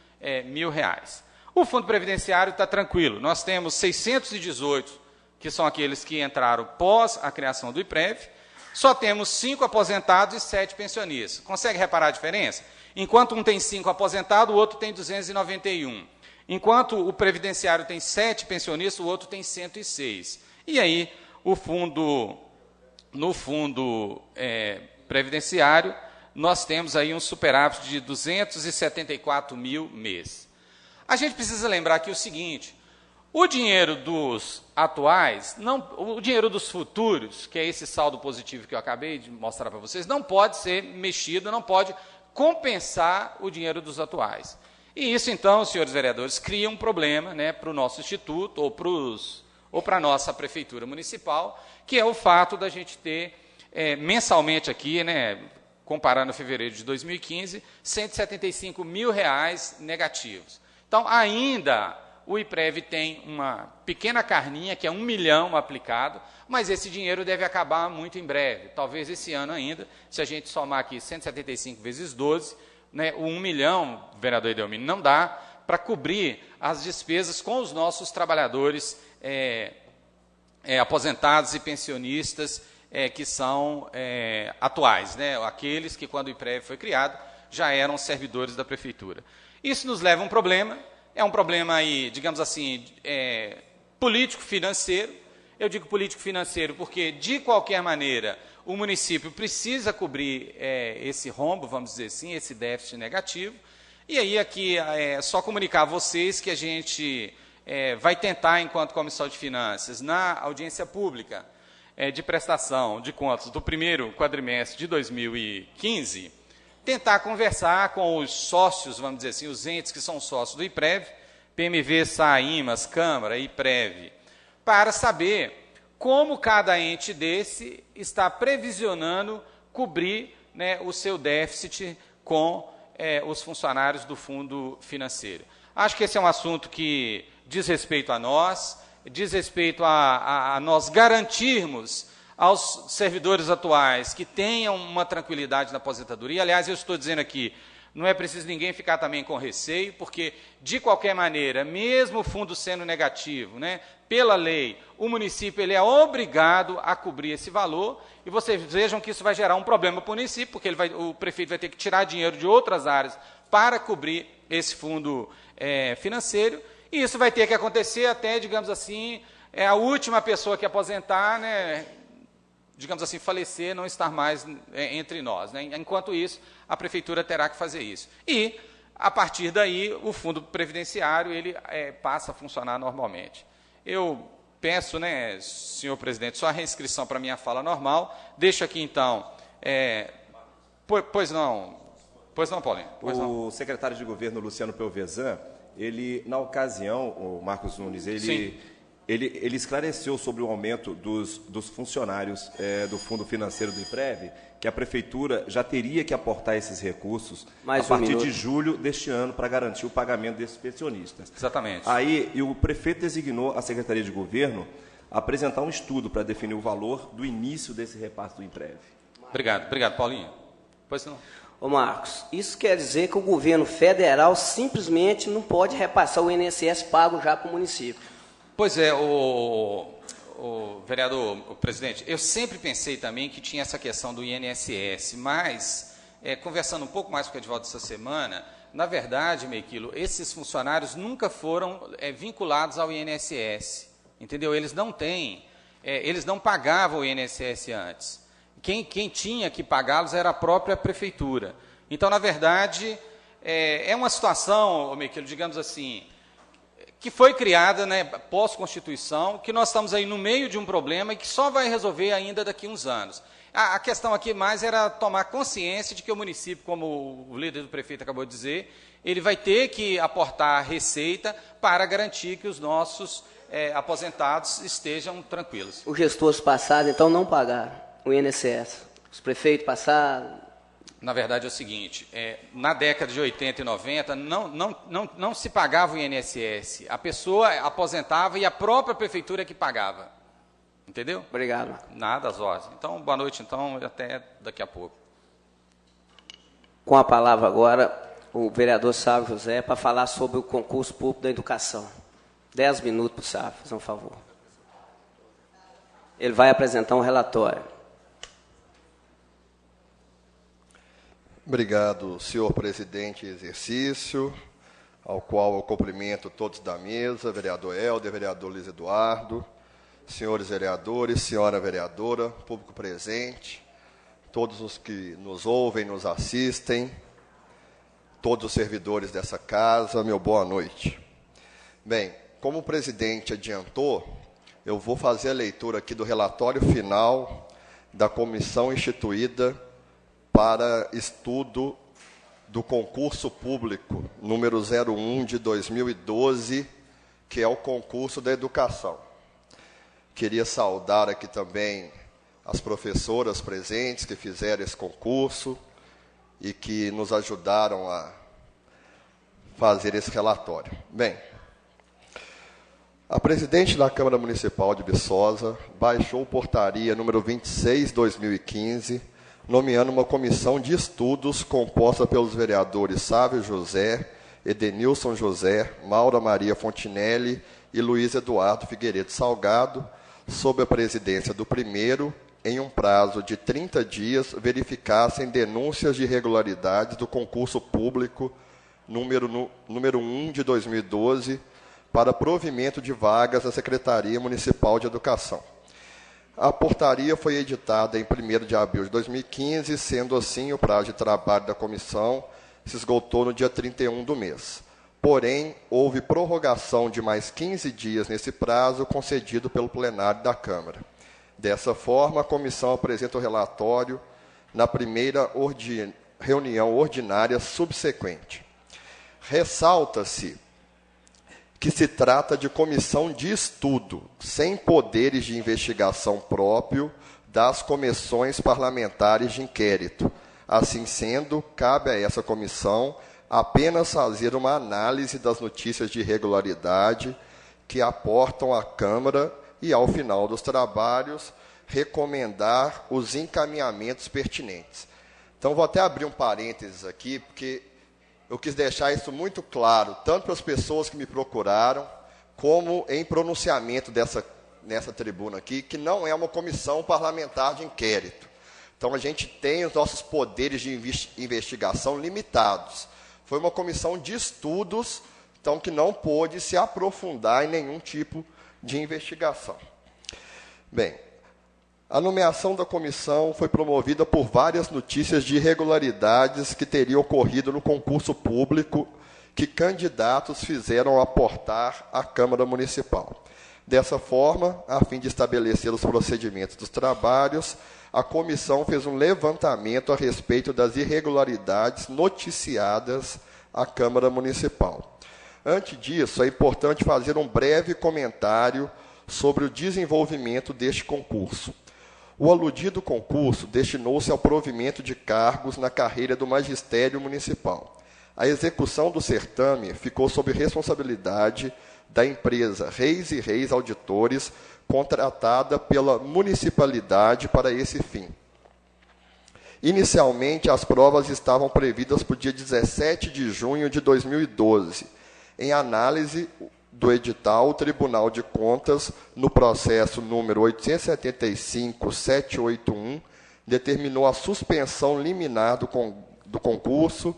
mil reais. O fundo previdenciário está tranquilo. Nós temos 618, que são aqueles que entraram pós a criação do IPREV. Só temos 5 aposentados e 7 pensionistas. Consegue reparar a diferença? Enquanto um tem 5 aposentados, o outro tem 291. Enquanto o previdenciário tem 7 pensionistas, o outro tem 106. E aí, no fundo previdenciário, nós temos aí um superávit de 274 mil mês. A gente precisa lembrar aqui o seguinte: o dinheiro dos atuais, o dinheiro dos futuros, que é esse saldo positivo que eu acabei de mostrar para vocês, não pode ser mexido, não pode compensar o dinheiro dos atuais. E isso, então, senhores vereadores, cria um problema, né, para o nosso instituto ou para a nossa prefeitura municipal, que é o fato da gente ter mensalmente aqui, né, comparando fevereiro de 2015, 175 mil reais negativos. Então, ainda o IPREV tem uma pequena carninha, que é 1 milhão aplicado, mas esse dinheiro deve acabar muito em breve, talvez esse ano ainda, se a gente somar aqui 175 vezes 12, né, o 1 milhão, vereador Edelmino, não dá para cobrir as despesas com os nossos trabalhadores aposentados e pensionistas que são atuais, né, aqueles que, quando o IPREV foi criado, já eram servidores da prefeitura. Isso nos leva a um problema, é um problema aí, digamos assim, político-financeiro. Eu digo político-financeiro porque, de qualquer maneira, o município precisa cobrir esse rombo, vamos dizer assim, esse déficit negativo. E aí, aqui, só comunicar a vocês que a gente vai tentar, enquanto Comissão de Finanças, na audiência pública de prestação de contas do primeiro quadrimestre de 2015, tentar conversar com os sócios, vamos dizer assim, os entes que são sócios do IPREV, PMV, SAIMAS, Câmara, IPREV, para saber como cada ente desse está previsionando cobrir, né, o seu déficit com os funcionários do fundo financeiro. Acho que esse é um assunto que diz respeito a nós, diz respeito a nós garantirmos aos servidores atuais que tenham uma tranquilidade na aposentadoria. Aliás, eu estou dizendo aqui, não é preciso ninguém ficar também com receio, porque, de qualquer maneira, mesmo o fundo sendo negativo, né, pela lei, o município ele é obrigado a cobrir esse valor, e vocês vejam que isso vai gerar um problema para o município, porque o prefeito vai ter que tirar dinheiro de outras áreas para cobrir esse fundo financeiro, e isso vai ter que acontecer até, digamos assim, a última pessoa que aposentar, né, digamos assim, falecer, não estar mais entre nós, né? Enquanto isso, a prefeitura terá que fazer isso. E, a partir daí, o fundo previdenciário ele passa a funcionar normalmente. Eu peço, né, senhor presidente, só a reinscrição para a minha fala normal. Deixo aqui, então... Pois não, Paulinho? Pois não. O secretário de governo, Luciano Pelvezan, ele, na ocasião, o Marcos Nunes, ele esclareceu sobre o aumento dos funcionários do Fundo Financeiro do IPREV, que a Prefeitura já teria que aportar esses recursos a partir de julho deste ano para garantir o pagamento desses pensionistas. Exatamente. Aí, o prefeito designou a Secretaria de Governo a apresentar um estudo para definir o valor do início desse repasse do IPREV. Obrigado, Paulinho. Pois não. Ô Marcos, isso quer dizer que o governo federal simplesmente não pode repassar o INSS pago já para o município. Pois é, o vereador, o presidente, eu sempre pensei também que tinha essa questão do INSS, mas, conversando um pouco mais com o Edivaldo essa semana, na verdade, Mequilo, esses funcionários nunca foram vinculados ao INSS, entendeu? Eles não têm, eles não pagavam o INSS antes. Quem tinha que pagá-los era a própria prefeitura. Então, na verdade, é uma situação, Mequilo, digamos assim, que foi criada, né, pós-Constituição, que nós estamos aí no meio de um problema e que só vai resolver ainda daqui a uns anos. A questão aqui mais era tomar consciência de que o município, como o líder do prefeito acabou de dizer, ele vai ter que aportar receita para garantir que os nossos aposentados estejam tranquilos. Os gestores passados, então, não pagaram o INSS. Os prefeitos passados... Na verdade é o seguinte, na década de 80 e 90 não se pagava o INSS, a pessoa aposentava e a própria prefeitura que pagava, entendeu? Obrigado. Nada, às ordens. Então, boa noite, então, até daqui a pouco. Com a palavra agora, o vereador Sávio José, para falar sobre o concurso público da educação. 10 minutos para o Sávio, fazer um favor. Ele vai apresentar um relatório. Obrigado, senhor presidente em exercício, ao qual eu cumprimento todos da mesa, vereador Helder, vereador Luiz Eduardo, senhores vereadores, senhora vereadora, público presente, todos os que nos ouvem, nos assistem, todos os servidores dessa casa, meu boa noite. Bem, como o presidente adiantou, eu vou fazer a leitura aqui do relatório final da comissão instituída para estudo do concurso público número 01 de 2012, que é o concurso da educação. Queria saudar aqui também as professoras presentes que fizeram esse concurso e que nos ajudaram a fazer esse relatório. Bem, a presidente da Câmara Municipal de Viçosa baixou portaria número 26/2015, nomeando uma comissão de estudos composta pelos vereadores Sávio José, Edenilson José, Maura Maria Fontinelli e Luiz Eduardo Figueiredo Salgado, sob a presidência do primeiro, em um prazo de 30 dias, verificassem denúncias de irregularidades do concurso público número 1 de 2012 para provimento de vagas na Secretaria Municipal de Educação. A portaria foi editada em 1º de abril de 2015, sendo assim o prazo de trabalho da comissão se esgotou no dia 31 do mês. Porém, houve prorrogação de mais 15 dias nesse prazo concedido pelo plenário da Câmara. Dessa forma, a comissão apresenta o relatório na primeira reunião ordinária subsequente. Ressalta-se que se trata de comissão de estudo, sem poderes de investigação próprio das comissões parlamentares de inquérito. Assim sendo, cabe a essa comissão apenas fazer uma análise das notícias de irregularidade que aportam à Câmara e, ao final dos trabalhos, recomendar os encaminhamentos pertinentes. Então, vou até abrir um parênteses aqui, porque eu quis deixar isso muito claro, tanto para as pessoas que me procuraram, como em pronunciamento nessa tribuna aqui, que não é uma comissão parlamentar de inquérito. Então, a gente tem os nossos poderes de investigação limitados. Foi uma comissão de estudos, então, que não pôde se aprofundar em nenhum tipo de investigação. Bem, a nomeação da comissão foi promovida por várias notícias de irregularidades que teriam ocorrido no concurso público que candidatos fizeram aportar à Câmara Municipal. Dessa forma, a fim de estabelecer os procedimentos dos trabalhos, a comissão fez um levantamento a respeito das irregularidades noticiadas à Câmara Municipal. Antes disso, é importante fazer um breve comentário sobre o desenvolvimento deste concurso. O aludido concurso destinou-se ao provimento de cargos na carreira do magistério municipal. A execução do certame ficou sob responsabilidade da empresa Reis e Reis Auditores, contratada pela municipalidade para esse fim. Inicialmente, as provas estavam previstas para o dia 17 de junho de 2012. Em análise do edital, o Tribunal de Contas, no processo número 875-781, determinou a suspensão liminar do concurso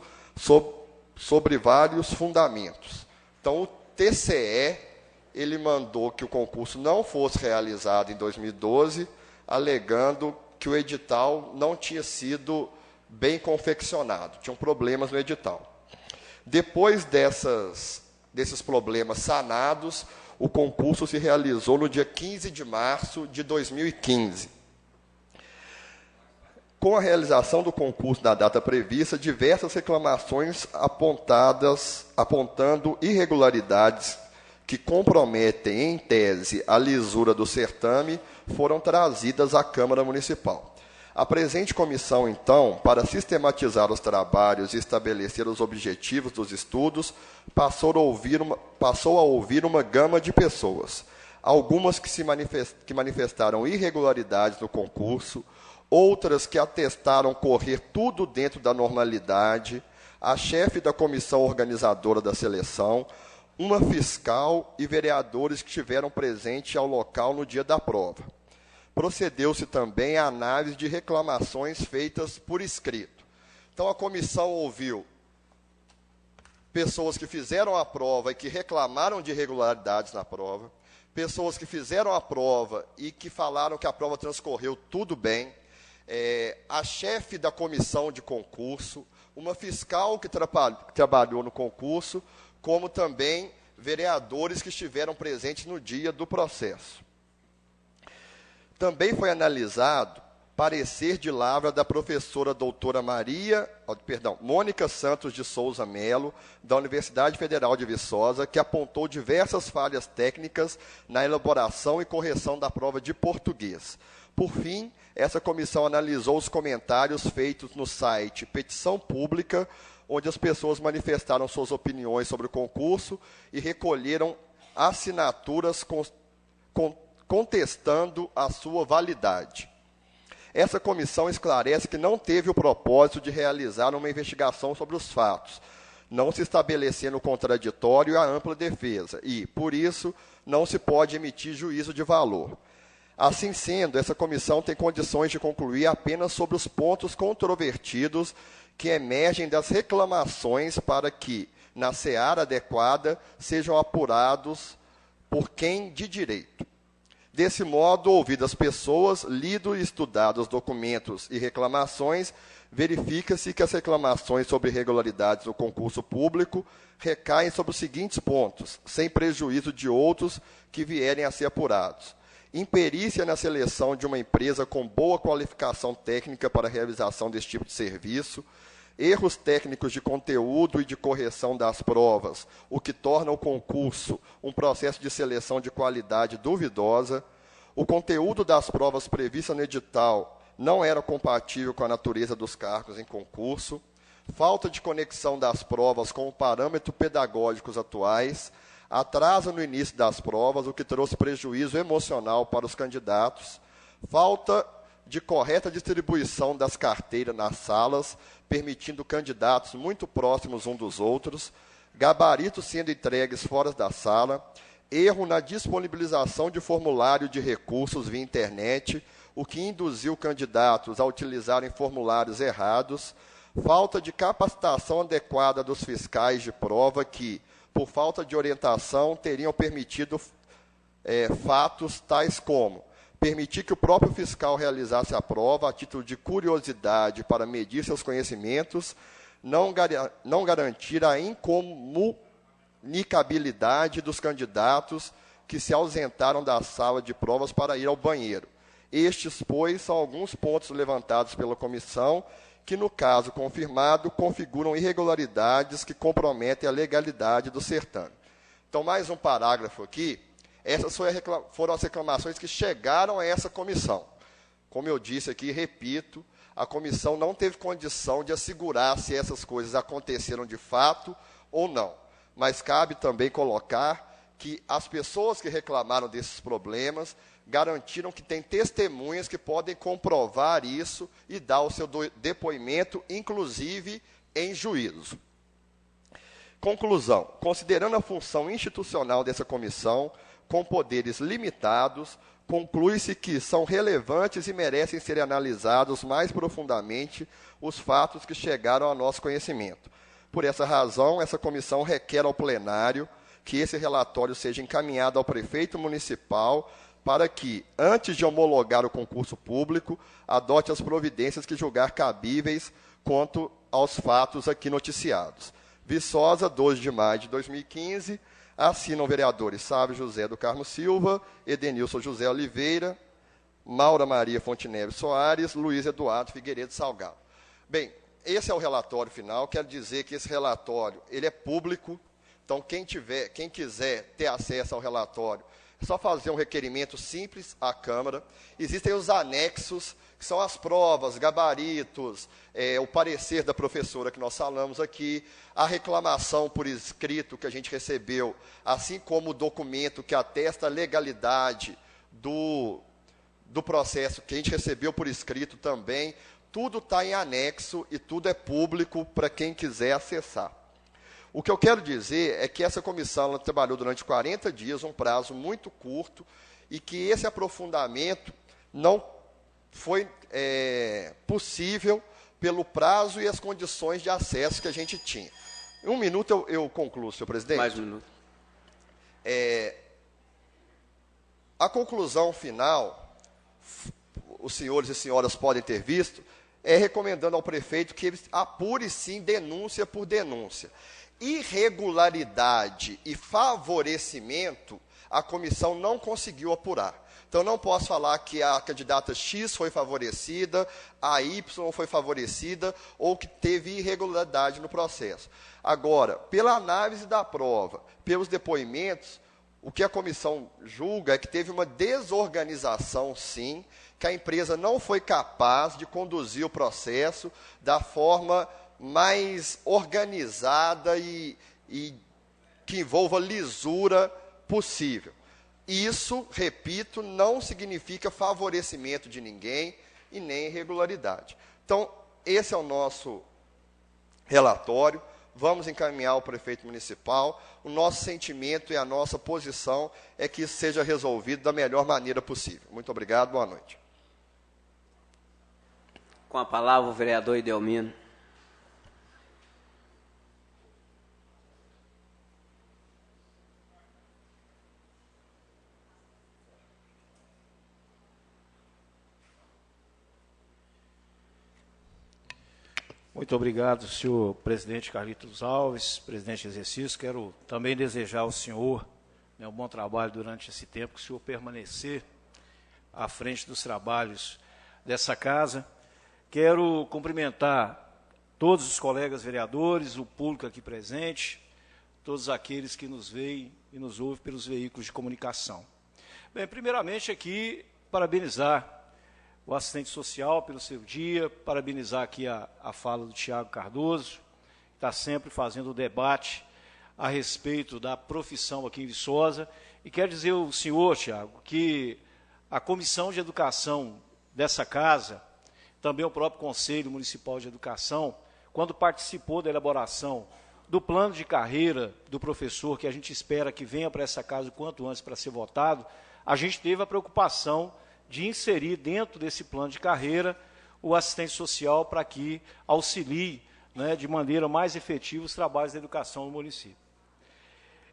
sobre vários fundamentos. Então, o TCE ele mandou que o concurso não fosse realizado em 2012, alegando que o edital não tinha sido bem confeccionado, tinham problemas no edital. Depois desses problemas sanados, o concurso se realizou no dia 15 de março de 2015. Com a realização do concurso na data prevista, diversas reclamações apontando irregularidades que comprometem, em tese, a lisura do certame, foram trazidas à Câmara Municipal. A presente comissão, então, para sistematizar os trabalhos e estabelecer os objetivos dos estudos, passou a ouvir uma gama de pessoas, algumas que manifestaram irregularidades no concurso, outras que atestaram correr tudo dentro da normalidade, a chefe da comissão organizadora da seleção, uma fiscal e vereadores que estiveram presentes ao local no dia da prova. Procedeu-se também à análise de reclamações feitas por escrito. Então, a comissão ouviu pessoas que fizeram a prova e que reclamaram de irregularidades na prova, pessoas que fizeram a prova e que falaram que a prova transcorreu tudo bem, a chefe da comissão de concurso, uma fiscal que trabalhou no concurso, como também vereadores que estiveram presentes no dia do processo. Também foi analisado parecer de lavra da professora doutora Mônica Santos de Souza Melo, da Universidade Federal de Viçosa, que apontou diversas falhas técnicas na elaboração e correção da prova de português. Por fim, essa comissão analisou os comentários feitos no site Petição Pública, onde as pessoas manifestaram suas opiniões sobre o concurso e recolheram assinaturas contestando a sua validade. Essa comissão esclarece que não teve o propósito de realizar uma investigação sobre os fatos, não se estabelecendo o contraditório e a ampla defesa, e, por isso, não se pode emitir juízo de valor. Assim sendo, essa comissão tem condições de concluir apenas sobre os pontos controvertidos que emergem das reclamações para que, na seara adequada, sejam apurados por quem de direito. Desse modo, ouvidas pessoas, lido e estudado os documentos e reclamações, verifica-se que as reclamações sobre irregularidades no concurso público recaem sobre os seguintes pontos, sem prejuízo de outros que vierem a ser apurados. Imperícia na seleção de uma empresa com boa qualificação técnica para a realização desse tipo de serviço, erros técnicos de conteúdo e de correção das provas, o que torna o concurso um processo de seleção de qualidade duvidosa, o conteúdo das provas previstas no edital não era compatível com a natureza dos cargos em concurso, falta de conexão das provas com os parâmetros pedagógicos atuais, atraso no início das provas, o que trouxe prejuízo emocional para os candidatos, falta de correta distribuição das carteiras nas salas, permitindo candidatos muito próximos uns dos outros, gabaritos sendo entregues fora da sala, erro na disponibilização de formulário de recursos via internet, o que induziu candidatos a utilizarem formulários errados, falta de capacitação adequada dos fiscais de prova que, por falta de orientação, teriam permitido fatos tais como permitir que o próprio fiscal realizasse a prova a título de curiosidade para medir seus conhecimentos, não garantir a incomunicabilidade dos candidatos que se ausentaram da sala de provas para ir ao banheiro. Estes, pois, são alguns pontos levantados pela comissão que, no caso confirmado, configuram irregularidades que comprometem a legalidade do certame. Então, mais um parágrafo aqui. Essas foram as reclamações que chegaram a essa comissão. Como eu disse aqui, repito, a comissão não teve condição de assegurar se essas coisas aconteceram de fato ou não. Mas cabe também colocar que as pessoas que reclamaram desses problemas garantiram que tem testemunhas que podem comprovar isso e dar o seu depoimento, inclusive em juízo. Conclusão. Considerando a função institucional dessa comissão, com poderes limitados, conclui-se que são relevantes e merecem ser analisados mais profundamente os fatos que chegaram ao nosso conhecimento. Por essa razão, essa comissão requer ao plenário que esse relatório seja encaminhado ao prefeito municipal para que, antes de homologar o concurso público, adote as providências que julgar cabíveis quanto aos fatos aqui noticiados. Viçosa, 12 de maio de 2015, assinam vereadores Sávio José do Carmo Silva, Edenilson José Oliveira, Maura Maria Fonteneve Soares, Luiz Eduardo Figueiredo Salgado. Bem, esse é o relatório final. Quero dizer que esse relatório ele é público, então quem quiser ter acesso ao relatório, é só fazer um requerimento simples à Câmara. Existem os anexos, que são as provas, gabaritos, o parecer da professora que nós falamos aqui, a reclamação por escrito que a gente recebeu, assim como o documento que atesta a legalidade do processo que a gente recebeu por escrito também. Tudo está em anexo e tudo é público para quem quiser acessar. O que eu quero dizer é que essa comissão ela trabalhou durante 40 dias, um prazo muito curto, e que esse aprofundamento não foi possível pelo prazo e as condições de acesso que a gente tinha. Em um minuto eu concluo, senhor presidente. Mais um minuto. A conclusão final, os senhores e senhoras podem ter visto, é recomendando ao prefeito que ele apure, sim, denúncia por denúncia. Irregularidade e favorecimento, a comissão não conseguiu apurar. Então, não posso falar que a candidata X foi favorecida, a Y foi favorecida, ou que teve irregularidade no processo. Agora, pela análise da prova, pelos depoimentos, o que a comissão julga é que teve uma desorganização, sim, que a empresa não foi capaz de conduzir o processo da forma mais organizada e que envolva lisura possível. Isso, repito, não significa favorecimento de ninguém e nem irregularidade. Então, esse é o nosso relatório. Vamos encaminhar ao prefeito municipal. O nosso sentimento e a nossa posição é que isso seja resolvido da melhor maneira possível. Muito obrigado, boa noite. Com a palavra o vereador Idelmino. Muito obrigado, senhor presidente Carlitos Alves, presidente de exercício. Quero também desejar ao senhor um bom trabalho durante esse tempo, que o senhor permanecer à frente dos trabalhos dessa casa. Quero cumprimentar todos os colegas vereadores, o público aqui presente, todos aqueles que nos veem e nos ouvem pelos veículos de comunicação. Bem, primeiramente aqui, parabenizar o assistente social pelo seu dia, parabenizar aqui a fala do Tiago Cardoso, que está sempre fazendo o debate a respeito da profissão aqui em Viçosa. E quero dizer ao senhor, Tiago, que a Comissão de Educação dessa casa, também o próprio Conselho Municipal de Educação, quando participou da elaboração do plano de carreira do professor, que a gente espera que venha para essa casa o quanto antes para ser votado, a gente teve a preocupação de inserir dentro desse plano de carreira o assistente social para que auxilie, né, de maneira mais efetiva os trabalhos da educação no município.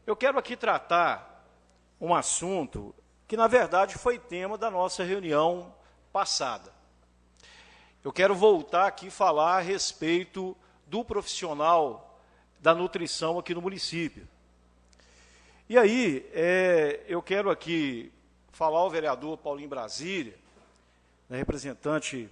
Eu quero aqui tratar um assunto que, na verdade, foi tema da nossa reunião passada. Eu quero voltar aqui e falar a respeito do profissional da nutrição aqui no município. E aí, eu quero aqui falar ao vereador Paulinho Brasília, né, representante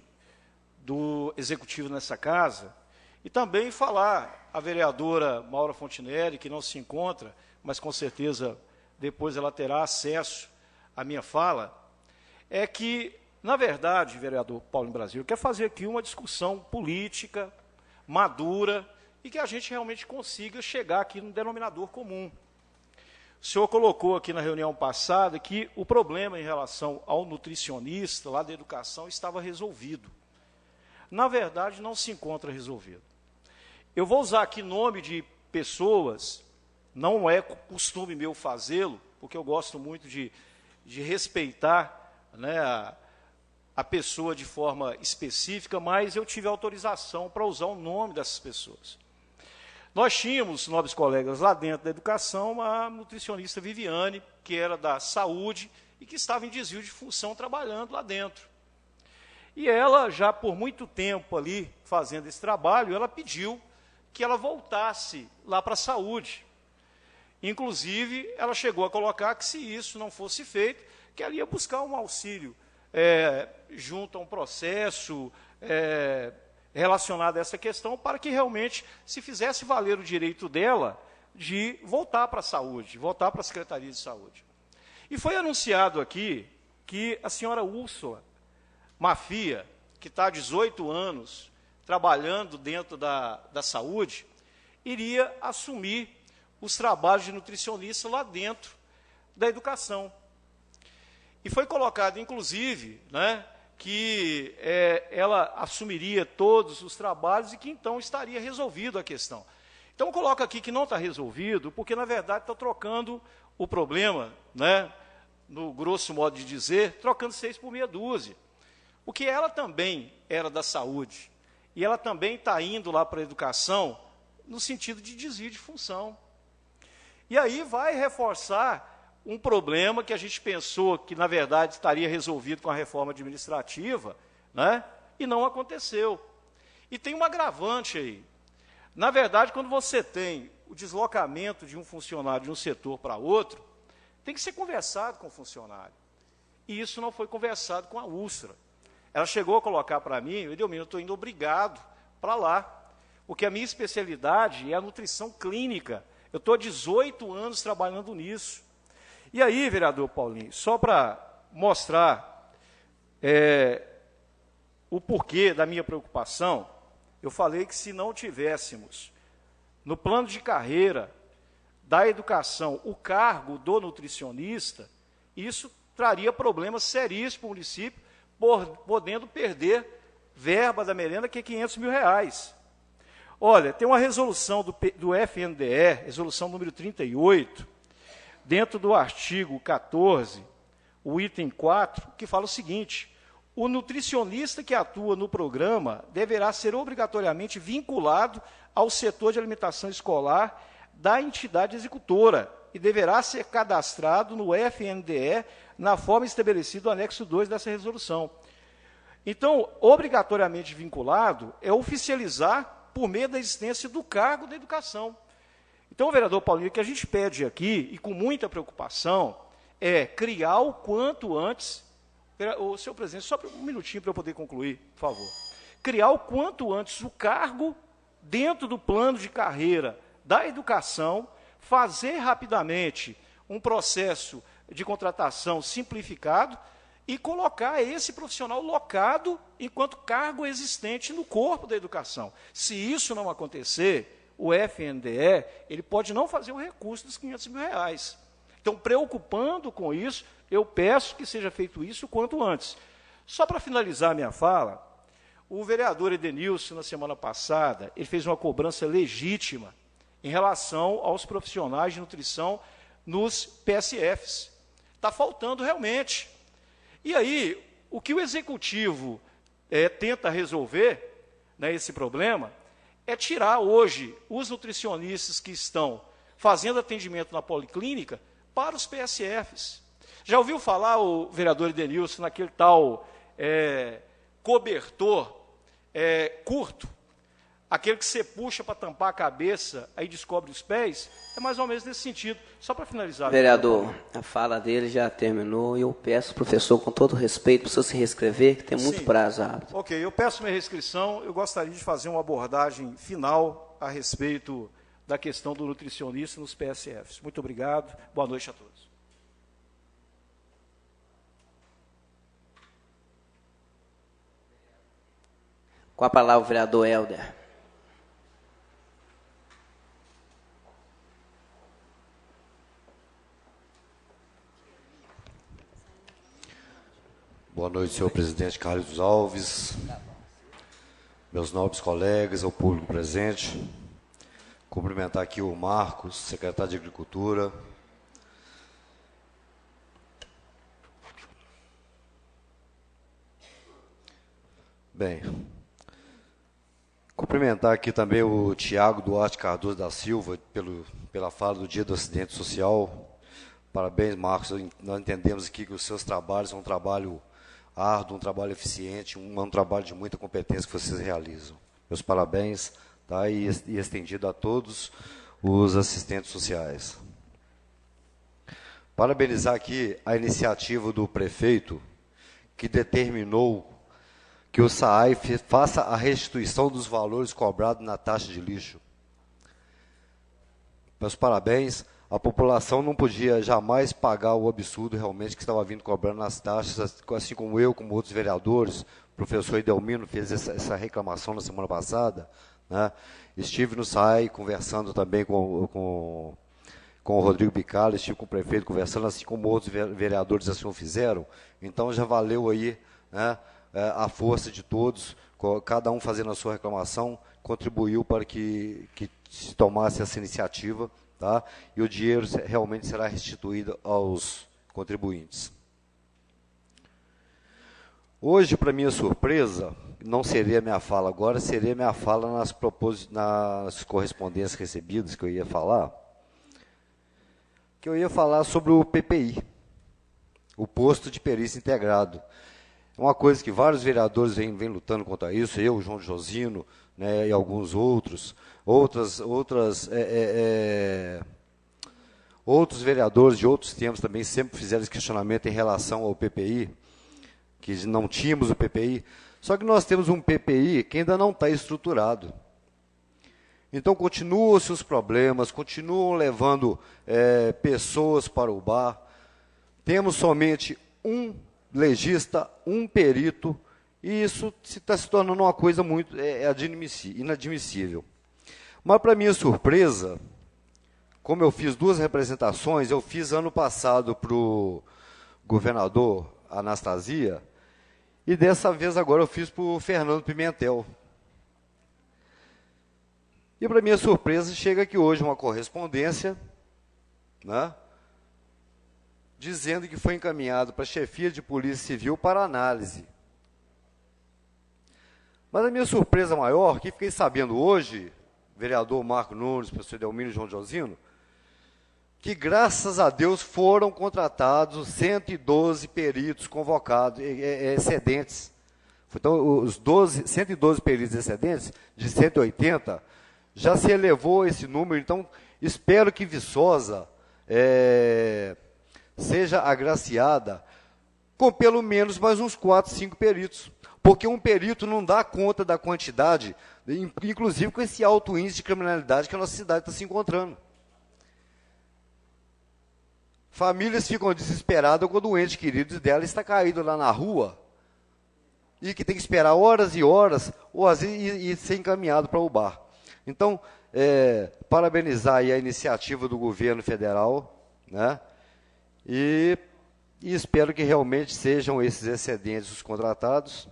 do Executivo nessa casa, e também falar à vereadora Maura Fontinelli, que não se encontra, mas com certeza depois ela terá acesso à minha fala, é que, na verdade, vereador Paulinho Brasília, eu quero fazer aqui uma discussão política, madura, e que a gente realmente consiga chegar aqui num denominador comum. O senhor colocou aqui na reunião passada que o problema em relação ao nutricionista lá da educação estava resolvido. Na verdade, não se encontra resolvido. Eu vou usar aqui nome de pessoas, não é costume meu fazê-lo, porque eu gosto muito de respeitar, né, a pessoa de forma específica, mas eu tive autorização para usar o nome dessas pessoas. Nós tínhamos, nobres colegas, lá dentro da educação, uma nutricionista Viviane, que era da saúde e que estava em desvio de função trabalhando lá dentro. E ela, já por muito tempo ali, fazendo esse trabalho, ela pediu que ela voltasse lá para a saúde. Inclusive, ela chegou a colocar que, se isso não fosse feito, que ela ia buscar um auxílio junto a um processo relacionado a essa questão, para que realmente se fizesse valer o direito dela de voltar para a saúde, voltar para a Secretaria de Saúde. E foi anunciado aqui que a senhora Úrsula Mafia, que está há 18 anos trabalhando dentro da saúde, iria assumir os trabalhos de nutricionista lá dentro da educação. E foi colocado, inclusive, né, que ela assumiria todos os trabalhos e que, então, estaria resolvido a questão. Então, coloca aqui que não está resolvido, porque, na verdade, está trocando o problema, né, no grosso modo de dizer, trocando 6 por meia dúzia. Porque ela também era da saúde, e ela também está indo lá para a educação no sentido de desvio de função. E aí vai reforçar um problema que a gente pensou que, na verdade, estaria resolvido com a reforma administrativa, né? E não aconteceu. E tem um agravante aí. Na verdade, quando você tem o deslocamento de um funcionário de um setor para outro, tem que ser conversado com o funcionário. E isso não foi conversado com a Úrsula. Ela chegou a colocar para mim, Edelmiro, eu estou indo obrigado para lá, porque a minha especialidade é a nutrição clínica. Eu estou há 18 anos trabalhando nisso. E aí, vereador Paulinho, só para mostrar o porquê da minha preocupação, eu falei que se não tivéssemos no plano de carreira da educação o cargo do nutricionista, isso traria problemas seríssimos para o município, podendo perder verba da merenda, que é R$500 mil. Olha, tem uma resolução do FNDE, resolução número 38, dentro do artigo 14, o item 4, que fala o seguinte: o nutricionista que atua no programa deverá ser obrigatoriamente vinculado ao setor de alimentação escolar da entidade executora e deverá ser cadastrado no FNDE na forma estabelecida no anexo 2 dessa resolução. Então, obrigatoriamente vinculado é oficializar por meio da existência do cargo da educação. Então, vereador Paulinho, o que a gente pede aqui, e com muita preocupação, é criar o quanto antes... O senhor presidente, só um minutinho para eu poder concluir, por favor. Criar o quanto antes o cargo dentro do plano de carreira da educação, fazer rapidamente um processo de contratação simplificado e colocar esse profissional locado enquanto cargo existente no corpo da educação. Se isso não acontecer, o FNDE ele pode não fazer o recurso dos R$500 mil. Então, preocupando com isso, eu peço que seja feito isso o quanto antes. Só para finalizar a minha fala, O vereador Edenilson, na semana passada, ele fez uma cobrança legítima em relação aos profissionais de nutrição nos PSFs. Está faltando realmente. E aí, o que o Executivo tenta resolver, né, esse problema, é tirar hoje os nutricionistas que estão fazendo atendimento na policlínica para os PSFs. Já ouviu falar, o vereador Edenilson, naquele tal cobertor curto, aquele que você puxa para tampar a cabeça, aí descobre os pés? É mais ou menos nesse sentido. Só para finalizar. Vereador, a fala dele já terminou e eu peço, professor, com todo respeito, para o senhor se reescrever, que tem muito prazo hábito. Ok, eu peço minha reescrição. Eu gostaria de fazer uma abordagem final a respeito da questão do nutricionista nos PSFs. Muito obrigado. Boa noite a todos. Com a palavra o vereador Helder. Boa noite, senhor presidente Carlos Alves, meus nobres colegas, ao público presente. Cumprimentar aqui o Marcos, secretário de Agricultura. Bem, cumprimentar aqui também o Tiago Duarte Cardoso da Silva pela fala do Dia do Acidente Social. Parabéns, Marcos. Nós entendemos aqui que os seus trabalhos são um trabalho árduo, um trabalho eficiente, um trabalho de muita competência que vocês realizam. Meus parabéns, tá? E estendido a todos os assistentes sociais. Parabenizar aqui a iniciativa do prefeito, que determinou que o SAAI faça a restituição dos valores cobrados na taxa de lixo. Meus parabéns. A população não podia jamais pagar o absurdo realmente que estava vindo cobrando nas taxas, assim como eu, como outros vereadores. O professor Edelmino fez essa reclamação na semana passada, né? Estive no SAAI conversando também com o Rodrigo Bicalho, estive com o prefeito conversando, assim como outros vereadores assim o fizeram. Então já valeu aí, né, a força de todos, cada um fazendo a sua reclamação, contribuiu para que se tomasse essa iniciativa. Tá? E o dinheiro realmente será restituído aos contribuintes. Hoje, para minha surpresa, não seria minha fala agora, seria minha fala nas correspondências recebidas que eu ia falar sobre o PPI, o Posto de Perícia Integrado. É uma coisa que vários vereadores vêm lutando contra isso, eu, João Josino, né, e alguns outros vereadores de outros tempos também sempre fizeram esse questionamento em relação ao PPI, que não tínhamos o PPI, só que nós temos um PPI que ainda não está estruturado. Então, continuam-se os problemas, continuam levando pessoas para o bar, temos somente um legista, um perito, e isso está se tornando uma coisa muito inadmissível. Mas, para minha surpresa, como eu fiz 2 representações, eu fiz ano passado para o governador Anastasia, e dessa vez agora eu fiz para o Fernando Pimentel. E, para minha surpresa, chega aqui hoje uma correspondência, né, dizendo que foi encaminhado para a chefia de Polícia Civil para análise. Mas a minha surpresa maior, que fiquei sabendo hoje, vereador Marco Nunes, professor Edelmino e João Josino, que graças a Deus foram contratados 112 peritos convocados, excedentes. Então, os 112 peritos excedentes, de 180, já se elevou esse número. Então, espero que Viçosa seja agraciada com pelo menos mais uns 4, 5 peritos. Porque um perito não dá conta da quantidade, inclusive com esse alto índice de criminalidade que a nossa cidade está se encontrando. Famílias ficam desesperadas quando o ente querido dela está caído lá na rua e que tem que esperar horas e horas ou às vezes e ser encaminhado para o bar. Então, parabenizar aí a iniciativa do governo federal, né? E espero que realmente sejam esses excedentes os contratados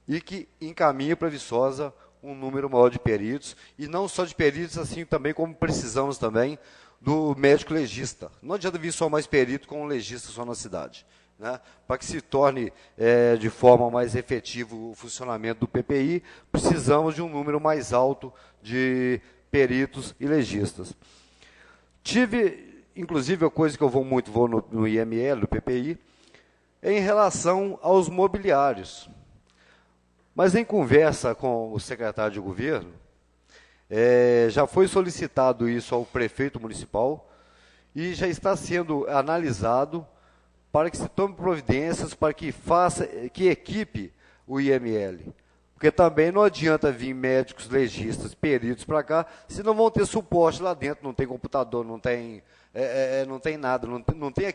e que encaminhe para Viçosa um número maior de peritos, e não só de peritos, assim também como precisamos também do médico legista. Não adianta vir só mais perito com um legista só na cidade, né? Para que se torne de forma mais efetiva o funcionamento do PPI, precisamos de um número mais alto de peritos e legistas. Tive, inclusive, a coisa que eu vou no IML, do PPI, em relação aos mobiliários. Mas em conversa com o secretário de governo, já foi solicitado isso ao prefeito municipal e já está sendo analisado para que se tome providências para que equipe o IML. Porque também não adianta vir médicos, legistas, peritos para cá, se não vão ter suporte lá dentro, não tem computador, não tem nada, não tem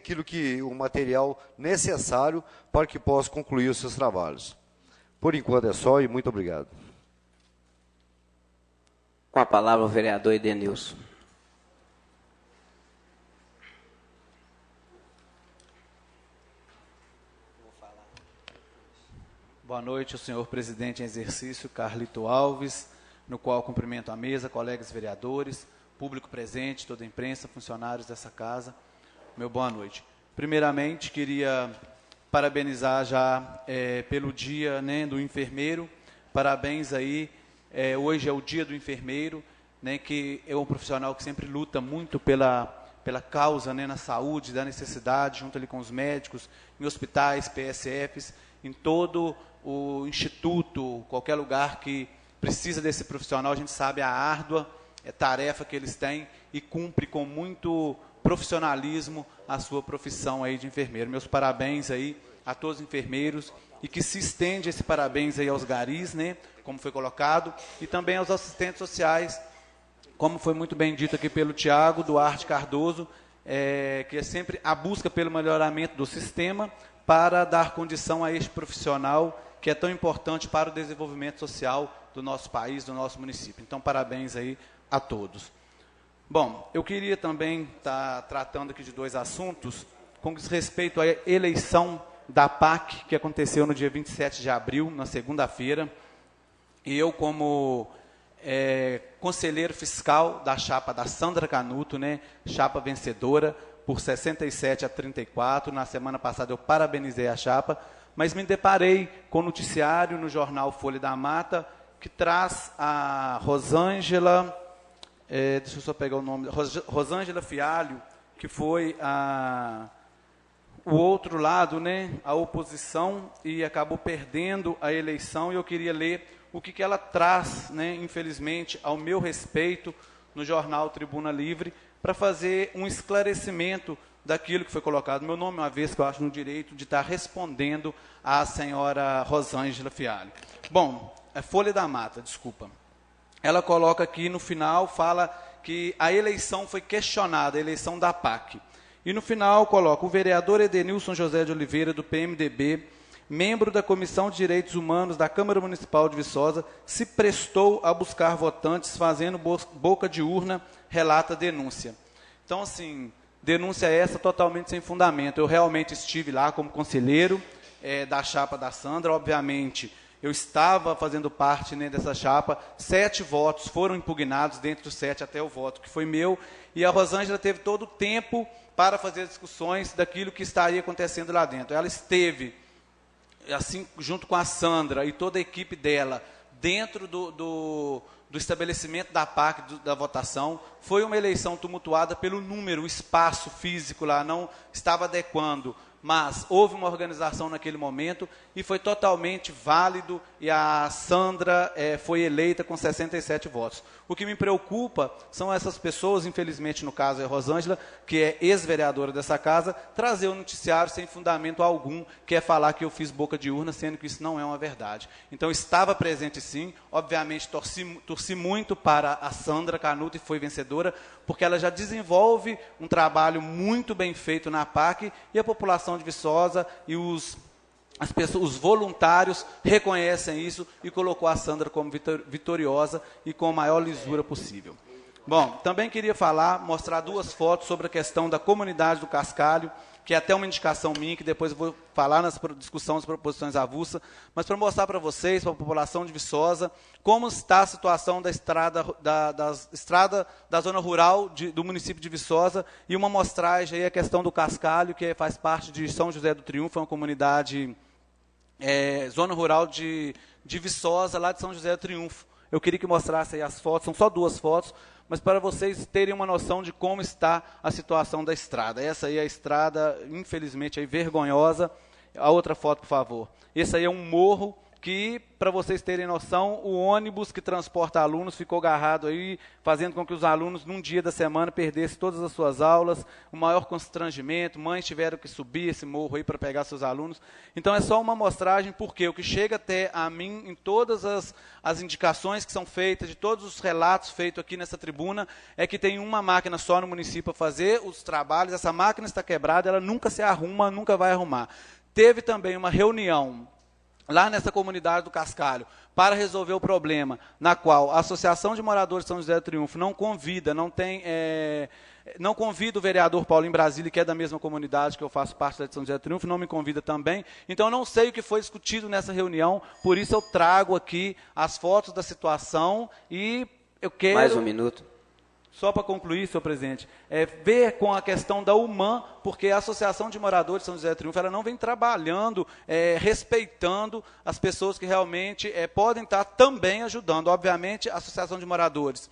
o material necessário para que possa concluir os seus trabalhos. Por enquanto é só e muito obrigado. Com a palavra o vereador Edenilson. Boa noite, ao senhor presidente em exercício, Carlito Alves, no qual cumprimento a mesa, colegas vereadores, público presente, toda a imprensa, funcionários dessa casa. Meu boa noite. Primeiramente, queria parabenizar já pelo dia, né, do enfermeiro. Parabéns aí. Hoje é o dia do enfermeiro, né, que é um profissional que sempre luta muito pela causa, né, na saúde, da necessidade, junto ali com os médicos, em hospitais, PSFs, em todo o instituto, qualquer lugar que precisa desse profissional, a gente sabe a árdua tarefa que eles têm e cumpre com muito profissionalismo a sua profissão aí de enfermeiro. Meus parabéns aí a todos os enfermeiros e que se estende esse parabéns aí aos garis, né, como foi colocado, e também aos assistentes sociais, como foi muito bem dito aqui pelo Tiago Duarte Cardoso, que é sempre a busca pelo melhoramento do sistema para dar condição a este profissional que é tão importante para o desenvolvimento social do nosso país, do nosso município. Então, parabéns aí a todos. Bom, eu queria também estar tratando aqui de dois assuntos com respeito à eleição da PAC, que aconteceu no dia 27 de abril, na segunda-feira, e eu, como conselheiro fiscal da chapa da Sandra Canuto, né, chapa vencedora, por 67 a 34, na semana passada eu parabenizei a chapa, mas me deparei com o noticiário no jornal Folha da Mata, que traz a Rosângela, deixa eu só pegar o nome, Rosângela Fialho, que foi o outro lado, né, a oposição, e acabou perdendo a eleição, e eu queria ler o que ela traz, né, infelizmente, ao meu respeito, no jornal Tribuna Livre, para fazer um esclarecimento daquilo que foi colocado. Meu nome, uma vez que eu acho no direito de estar respondendo à senhora Rosângela Fialho. Bom, Folha da Mata, desculpa. Ela coloca aqui no final, fala que a eleição foi questionada, a eleição da PAC. E no final coloca: o vereador Edenilson José de Oliveira, do PMDB, membro da Comissão de Direitos Humanos da Câmara Municipal de Viçosa, se prestou a buscar votantes fazendo boca de urna, relata a denúncia. Então, assim, denúncia essa totalmente sem fundamento. Eu realmente estive lá como conselheiro da chapa da Sandra, obviamente, eu estava fazendo parte, né, dessa chapa, 7 votos foram impugnados, dentre os 7 até o voto que foi meu, e a Rosângela teve todo o tempo para fazer discussões daquilo que estaria acontecendo lá dentro. Ela esteve, assim, junto com a Sandra e toda a equipe dela, dentro do estabelecimento da PAC, da votação. Foi uma eleição tumultuada pelo número, o espaço físico lá não estava adequando, mas houve uma organização naquele momento e foi totalmente válido, e a Sandra foi eleita com 67 votos. O que me preocupa são essas pessoas, infelizmente no caso é a Rosângela, que é ex-vereadora dessa casa, trazer o noticiário sem fundamento algum, que é falar que eu fiz boca de urna, sendo que isso não é uma verdade. Então, estava presente sim, obviamente torci muito para a Sandra Canuto, e foi vencedora, porque ela já desenvolve um trabalho muito bem feito na PAC, e a população de Viçosa e os voluntários reconhecem isso, e colocou a Sandra como vitoriosa e com a maior lisura possível. Bom, também queria mostrar duas fotos sobre a questão da comunidade do Cascalho, que é até uma indicação minha, que depois eu vou falar nas discussões das proposições avulsas, mas para mostrar para vocês, para a população de Viçosa, como está a situação da estrada da zona rural do município de Viçosa, e uma amostragem aí a questão do Cascalho, que faz parte de São José do Triunfo, é uma comunidade, zona rural de Viçosa, lá de São José do Triunfo. Eu queria que mostrasse aí as fotos, são só duas fotos, mas para vocês terem uma noção de como está a situação da estrada. Essa aí é a estrada, infelizmente, aí, vergonhosa. A outra foto, por favor. Esse aí é um morro que, para vocês terem noção, o ônibus que transporta alunos ficou agarrado aí, fazendo com que os alunos, num dia da semana, perdessem todas as suas aulas, o maior constrangimento, mães tiveram que subir esse morro aí para pegar seus alunos. Então, é só uma amostragem, porque o que chega até a mim, em todas as indicações que são feitas, de todos os relatos feitos aqui nessa tribuna, é que tem uma máquina só no município para fazer os trabalhos, essa máquina está quebrada, ela nunca se arruma, nunca vai arrumar. Teve também uma reunião lá nessa comunidade do Cascalho, para resolver o problema, na qual a Associação de Moradores de São José do Triunfo não convida o vereador Paulinho Brasília, que é da mesma comunidade que eu faço parte da de São José do Triunfo, não me convida também. Então, eu não sei o que foi discutido nessa reunião, por isso eu trago aqui as fotos da situação e eu quero... Mais um minuto. Só para concluir, senhor presidente, ver com a questão da UMAN, porque a Associação de Moradores de São José do Triunfo ela não vem trabalhando, respeitando as pessoas que realmente podem estar também ajudando. Obviamente, a Associação de Moradores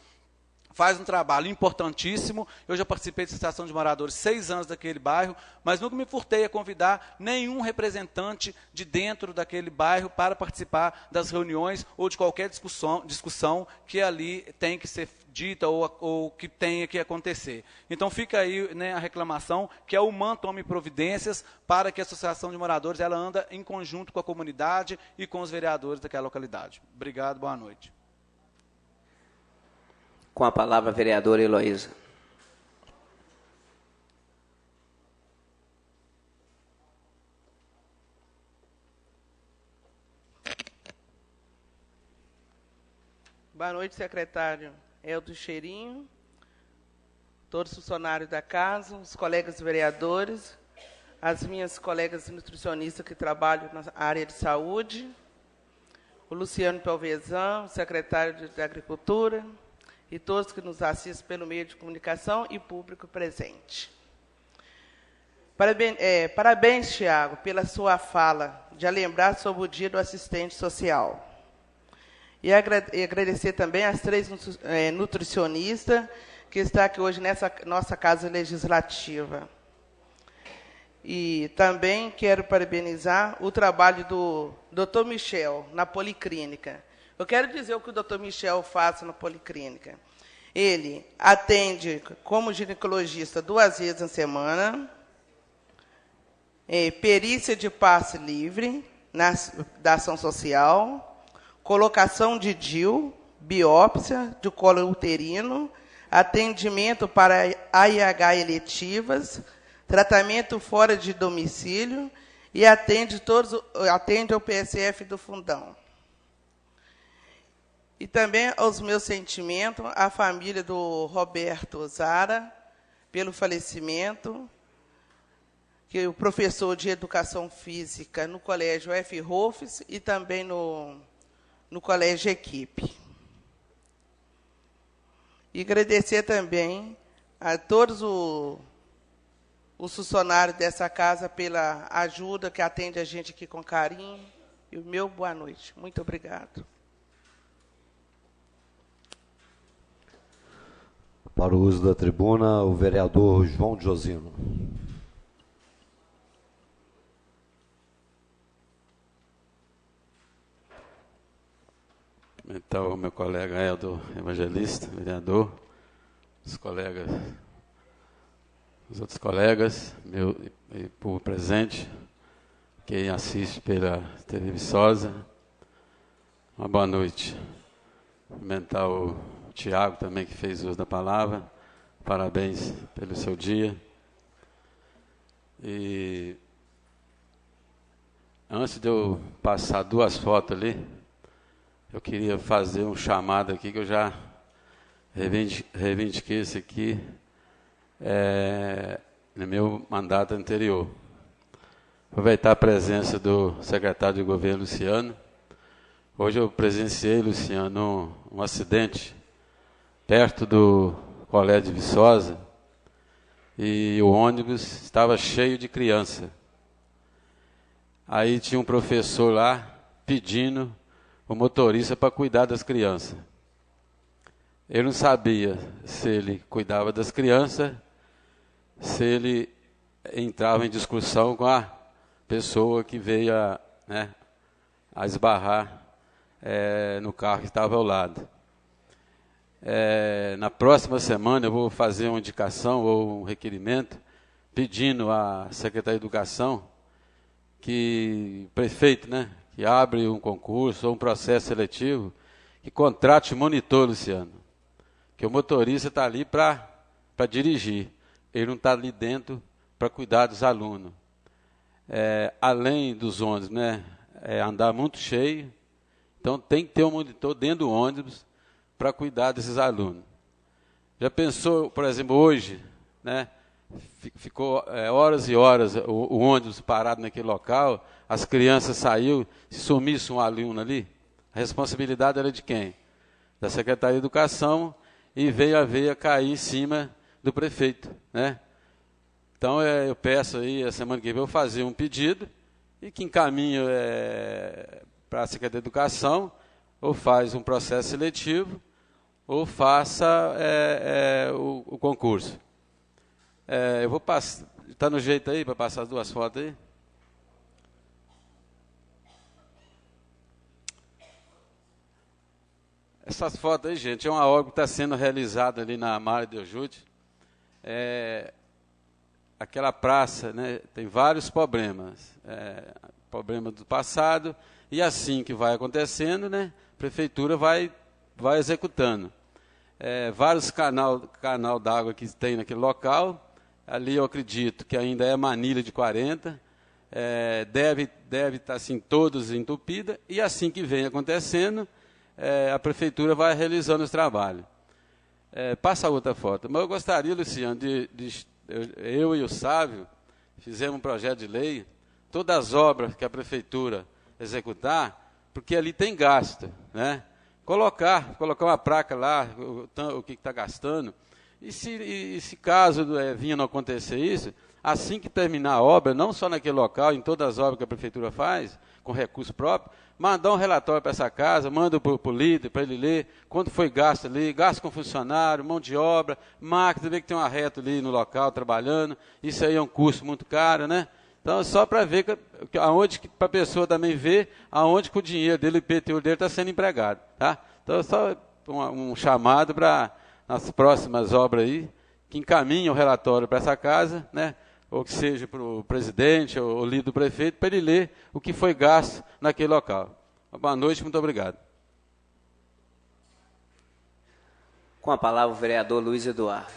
faz um trabalho importantíssimo. Eu já participei de Associação de Moradores 6 anos daquele bairro, mas nunca me furtei a convidar nenhum representante de dentro daquele bairro para participar das reuniões ou de qualquer discussão que ali tem que ser dita ou que tenha que acontecer. Então fica aí, né, a reclamação que a UMAN tome providências para que a Associação de Moradores ela anda em conjunto com a comunidade e com os vereadores daquela localidade. Obrigado, boa noite. Com a palavra, a vereadora Heloísa. Boa noite, secretário Eldo Cheirinho, todos os funcionários da casa, os colegas vereadores, as minhas colegas nutricionistas que trabalham na área de saúde, o Luciano Pelvezan, o secretário de Agricultura, e todos que nos assistem pelo meio de comunicação e público presente. Parabéns, Tiago, pela sua fala de lembrar sobre o Dia do Assistente Social. E agradecer também às 3 nutricionistas que estão aqui hoje nessa nossa Casa Legislativa. E também quero parabenizar o trabalho do Dr. Michel na Policlínica. Eu quero dizer o que o Dr. Michel faz na Policlínica. Ele atende como ginecologista 2 vezes na semana, perícia de passe livre da ação social, colocação de DIU, biópsia de colo uterino, atendimento para AIH eletivas, tratamento fora de domicílio e atende ao PSF do Fundão. E também aos meus sentimentos, à família do Roberto Zara, pelo falecimento, que é o professor de Educação Física no Colégio F. Rolfes e também no Colégio Equipe. E agradecer também a todos os funcionários dessa casa pela ajuda que atende a gente aqui com carinho. E o meu boa noite. Muito obrigado. Para o uso da tribuna, o vereador João Josino. Então, meu colega Eldo Evangelista, vereador, os outros colegas, meu e povo presente, quem assiste pela TV Viçosa, uma boa noite. Cumprimentar o Tiago também, que fez uso da palavra, parabéns pelo seu dia. E antes de eu passar 2 fotos ali, eu queria fazer um chamado aqui, que eu já reivindiquei isso aqui no meu mandato anterior. Aproveitar a presença do secretário de governo, Luciano. Hoje eu presenciei, Luciano, um acidente perto do Colégio de Viçosa e o ônibus estava cheio de criança. Aí tinha um professor lá pedindo o motorista para cuidar das crianças. Eu não sabia se ele cuidava das crianças, se ele entrava em discussão com a pessoa que veio a esbarrar no carro que estava ao lado. Na próxima semana eu vou fazer uma indicação ou um requerimento pedindo à Secretaria de Educação que o prefeito, que abre um concurso ou um processo seletivo, que contrate monitor, Luciano. Que o motorista está ali para dirigir, ele não está ali dentro para cuidar dos alunos. Além dos ônibus, andar muito cheio, então tem que ter um monitor dentro do ônibus para cuidar desses alunos. Já pensou, por exemplo, hoje, ficou horas e horas o ônibus parado naquele local, as crianças saíram, se sumisse um aluno ali, a responsabilidade era de quem? Da Secretaria de Educação, e veio a cair em cima do prefeito, Então eu peço aí, a semana que vem eu vou fazer um pedido e que encaminho para a Secretaria de Educação, ou faz um processo seletivo, ou faça o concurso. Eu vou passar, está no jeito aí para passar as duas fotos aí? Essas fotos aí, gente, é uma obra que está sendo realizada ali na Mário de Ajude. Aquela praça, tem vários problemas. Problemas do passado, e assim que vai acontecendo, a prefeitura vai executando. Vários canal d'água que tem naquele local, ali eu acredito que ainda é manilha de 40, deve estar assim, todos entupidas, e assim que vem acontecendo, a prefeitura vai realizando os trabalhos. Passa a outra foto. Mas eu gostaria, Luciano, eu e o Sávio fizemos um projeto de lei, todas as obras que a prefeitura executar, porque ali tem gasto, colocar uma placa lá, o que está gastando, e se caso vinha não acontecer isso, assim que terminar a obra, não só naquele local, em todas as obras que a prefeitura faz, com recurso próprio, mandar um relatório para essa casa, manda para o líder, para ele ler, quanto foi gasto ali, gasto com funcionário, mão de obra, máquina, vê que tem um arreto ali no local, trabalhando, isso aí é um custo muito caro, Então, só para ver, para a pessoa também ver aonde que o dinheiro dele, o IPTU dele está sendo empregado, Então, só um chamado para nas próximas obras aí, que encaminhem o relatório para essa casa, ou que seja para o presidente ou o líder do prefeito, para ele ler o que foi gasto naquele local. Boa noite, muito obrigado. Com a palavra o vereador Luiz Eduardo.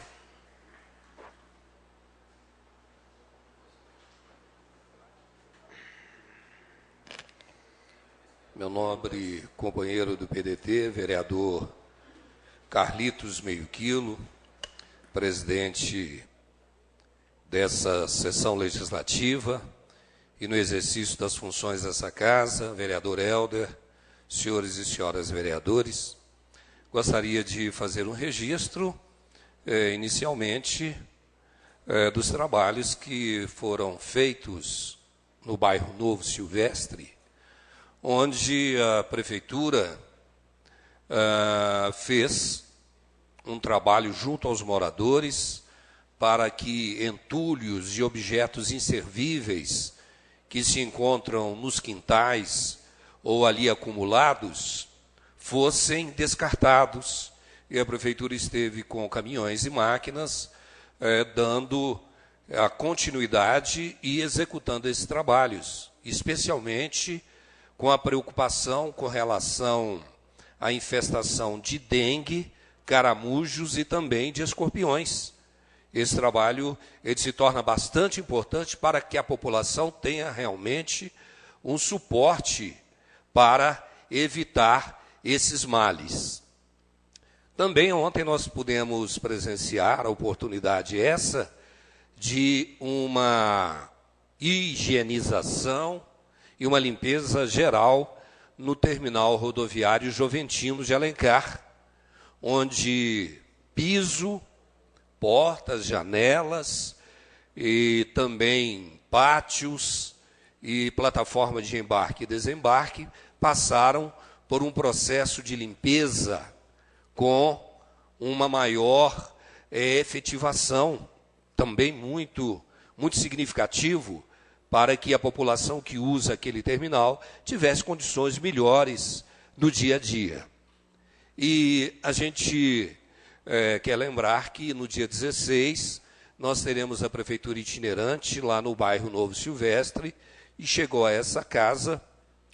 Meu nobre companheiro do PDT, vereador Carlitos Meio Quilo, presidente dessa sessão legislativa e no exercício das funções dessa casa, vereador Helder, senhores e senhoras vereadores, gostaria de fazer um registro, inicialmente, dos trabalhos que foram feitos no bairro Novo Silvestre, onde a prefeitura fez um trabalho junto aos moradores para que entulhos e objetos inservíveis que se encontram nos quintais ou ali acumulados fossem descartados. E a prefeitura esteve com caminhões e máquinas dando a continuidade e executando esses trabalhos, especialmente com a preocupação com relação à infestação de dengue, caramujos e também de escorpiões. Esse trabalho ele se torna bastante importante para que a população tenha realmente um suporte para evitar esses males. Também ontem nós pudemos presenciar a oportunidade essa de uma higienização e uma limpeza geral no terminal rodoviário Joventino de Alencar, onde piso, portas, janelas e também pátios e plataforma de embarque e desembarque passaram por um processo de limpeza com uma maior efetivação, também muito significativo, para que a população que usa aquele terminal tivesse condições melhores no dia a dia. E a gente quer lembrar que no dia 16 nós teremos a prefeitura itinerante lá no bairro Novo Silvestre, e chegou a essa casa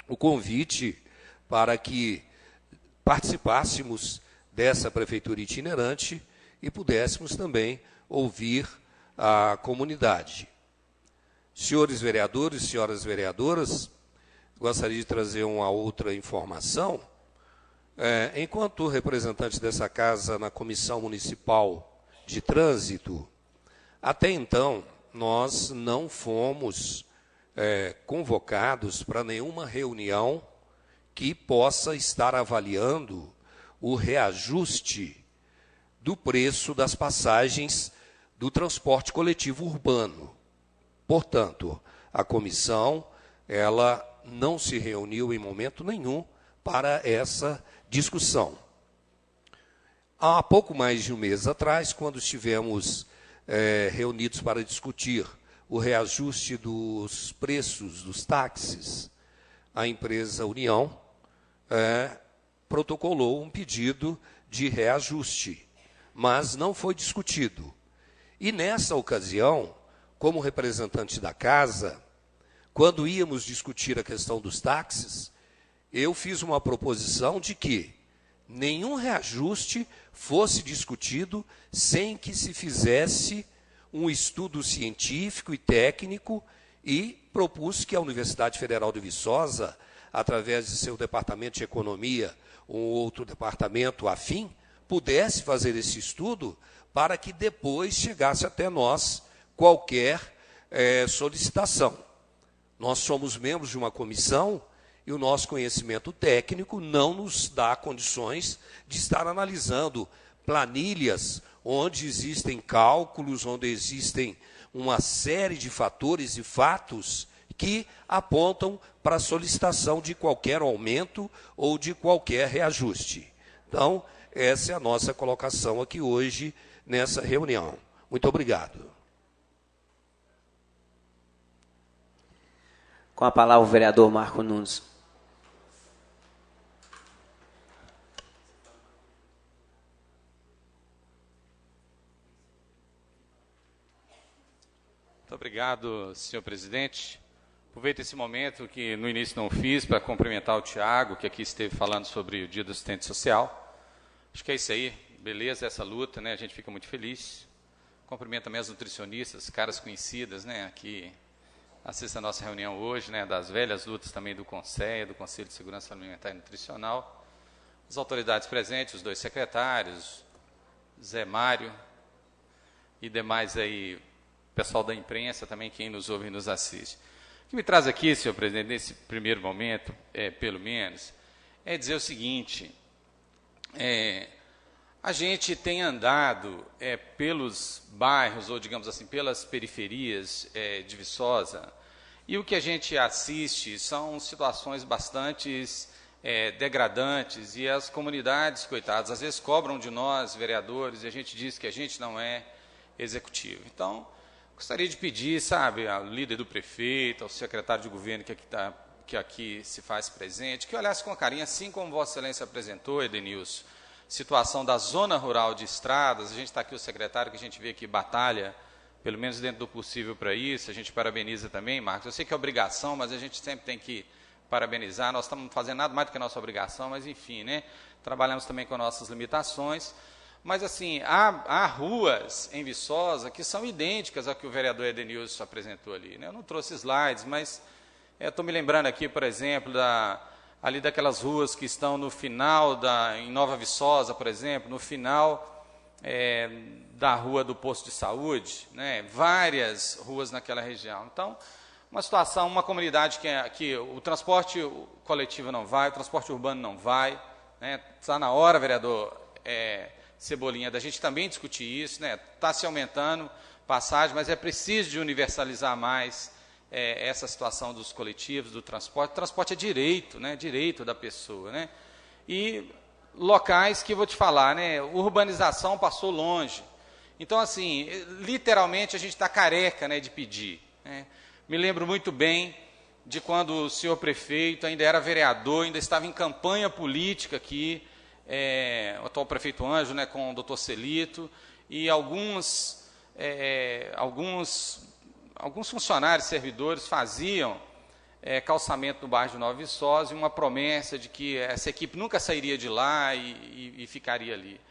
o convite para que participássemos dessa prefeitura itinerante e pudéssemos também ouvir a comunidade. Senhores vereadores, senhoras vereadoras, gostaria de trazer uma outra informação. Enquanto representante dessa casa na Comissão Municipal de Trânsito, até então nós não fomos convocados para nenhuma reunião que possa estar avaliando o reajuste do preço das passagens do transporte coletivo urbano. Portanto, a comissão ela não se reuniu em momento nenhum para essa discussão. Há pouco mais de um mês atrás, quando estivemos reunidos para discutir o reajuste dos preços dos táxis, a empresa União protocolou um pedido de reajuste, mas não foi discutido. E nessa ocasião, como representante da casa, quando íamos discutir a questão dos táxis, eu fiz uma proposição de que nenhum reajuste fosse discutido sem que se fizesse um estudo científico e técnico, e propus que a Universidade Federal de Viçosa, através de seu departamento de economia ou outro departamento afim, pudesse fazer esse estudo para que depois chegasse até nós qualquer solicitação. Nós somos membros de uma comissão e o nosso conhecimento técnico não nos dá condições de estar analisando planilhas onde existem cálculos, onde existem uma série de fatores e fatos que apontam para a solicitação de qualquer aumento ou de qualquer reajuste. Então, essa é a nossa colocação aqui hoje nessa reunião. Muito obrigado. Com a palavra o vereador Marco Nunes. Muito obrigado, senhor presidente. Aproveito esse momento que no início não fiz para cumprimentar o Tiago, que aqui esteve falando sobre o Dia do Assistente Social. Acho que é isso aí, beleza, essa luta, né? A gente fica muito feliz. Cumprimento também as nutricionistas, caras conhecidas, né? Aqui assistem a nossa reunião hoje, né? Das velhas lutas também do CONSEA, do Conselho de Segurança Alimentar e Nutricional. As autoridades presentes, os 2 secretários, Zé Mário e demais aí, pessoal da imprensa também, quem nos ouve e nos assiste. O que me traz aqui, senhor presidente, nesse primeiro momento, pelo menos, é dizer o seguinte: a gente tem andado pelos bairros, ou digamos assim, pelas periferias de Viçosa, e o que a gente assiste são situações bastante degradantes, e as comunidades, coitadas, às vezes cobram de nós, vereadores, e a gente diz que a gente não é executivo. Então, gostaria de pedir, sabe, ao líder do prefeito, ao secretário de governo que aqui se faz presente, que olhasse com carinho, assim como Vossa Excelência apresentou, Edenilson, situação da zona rural de estradas. A gente está aqui o secretário, que a gente vê que batalha, pelo menos dentro do possível, para isso. A gente parabeniza também, Marcos. Eu sei que é obrigação, mas a gente sempre tem que parabenizar. Nós estamos fazendo nada mais do que a nossa obrigação, mas enfim, né? Trabalhamos também com nossas limitações. Mas, assim, há ruas em Viçosa que são idênticas ao que o vereador Edenilson apresentou ali, né? Eu não trouxe slides, mas estou me lembrando aqui, por exemplo, ali daquelas ruas que estão no final, em Nova Viçosa, por exemplo, no final da rua do posto de saúde, né? Várias ruas naquela região. Então, uma situação, uma comunidade que o transporte coletivo não vai, o transporte urbano não vai, né? Está na hora, vereador Cebolinha, da gente também discutir isso, né? Está se aumentando passagem, mas é preciso de universalizar mais essa situação dos coletivos, do transporte. O transporte é direito, né? Direito da pessoa, né? E locais que, vou te falar, né? Urbanização passou longe. Então, assim, literalmente a gente está careca, né, de pedir, né? Me lembro muito bem de quando o senhor prefeito ainda era vereador, ainda estava em campanha política aqui, o atual prefeito Anjo, né, com o doutor Celito, e alguns funcionários, servidores, faziam calçamento no bairro de Nova Viçosa, e uma promessa de que essa equipe nunca sairia de lá e ficaria ali.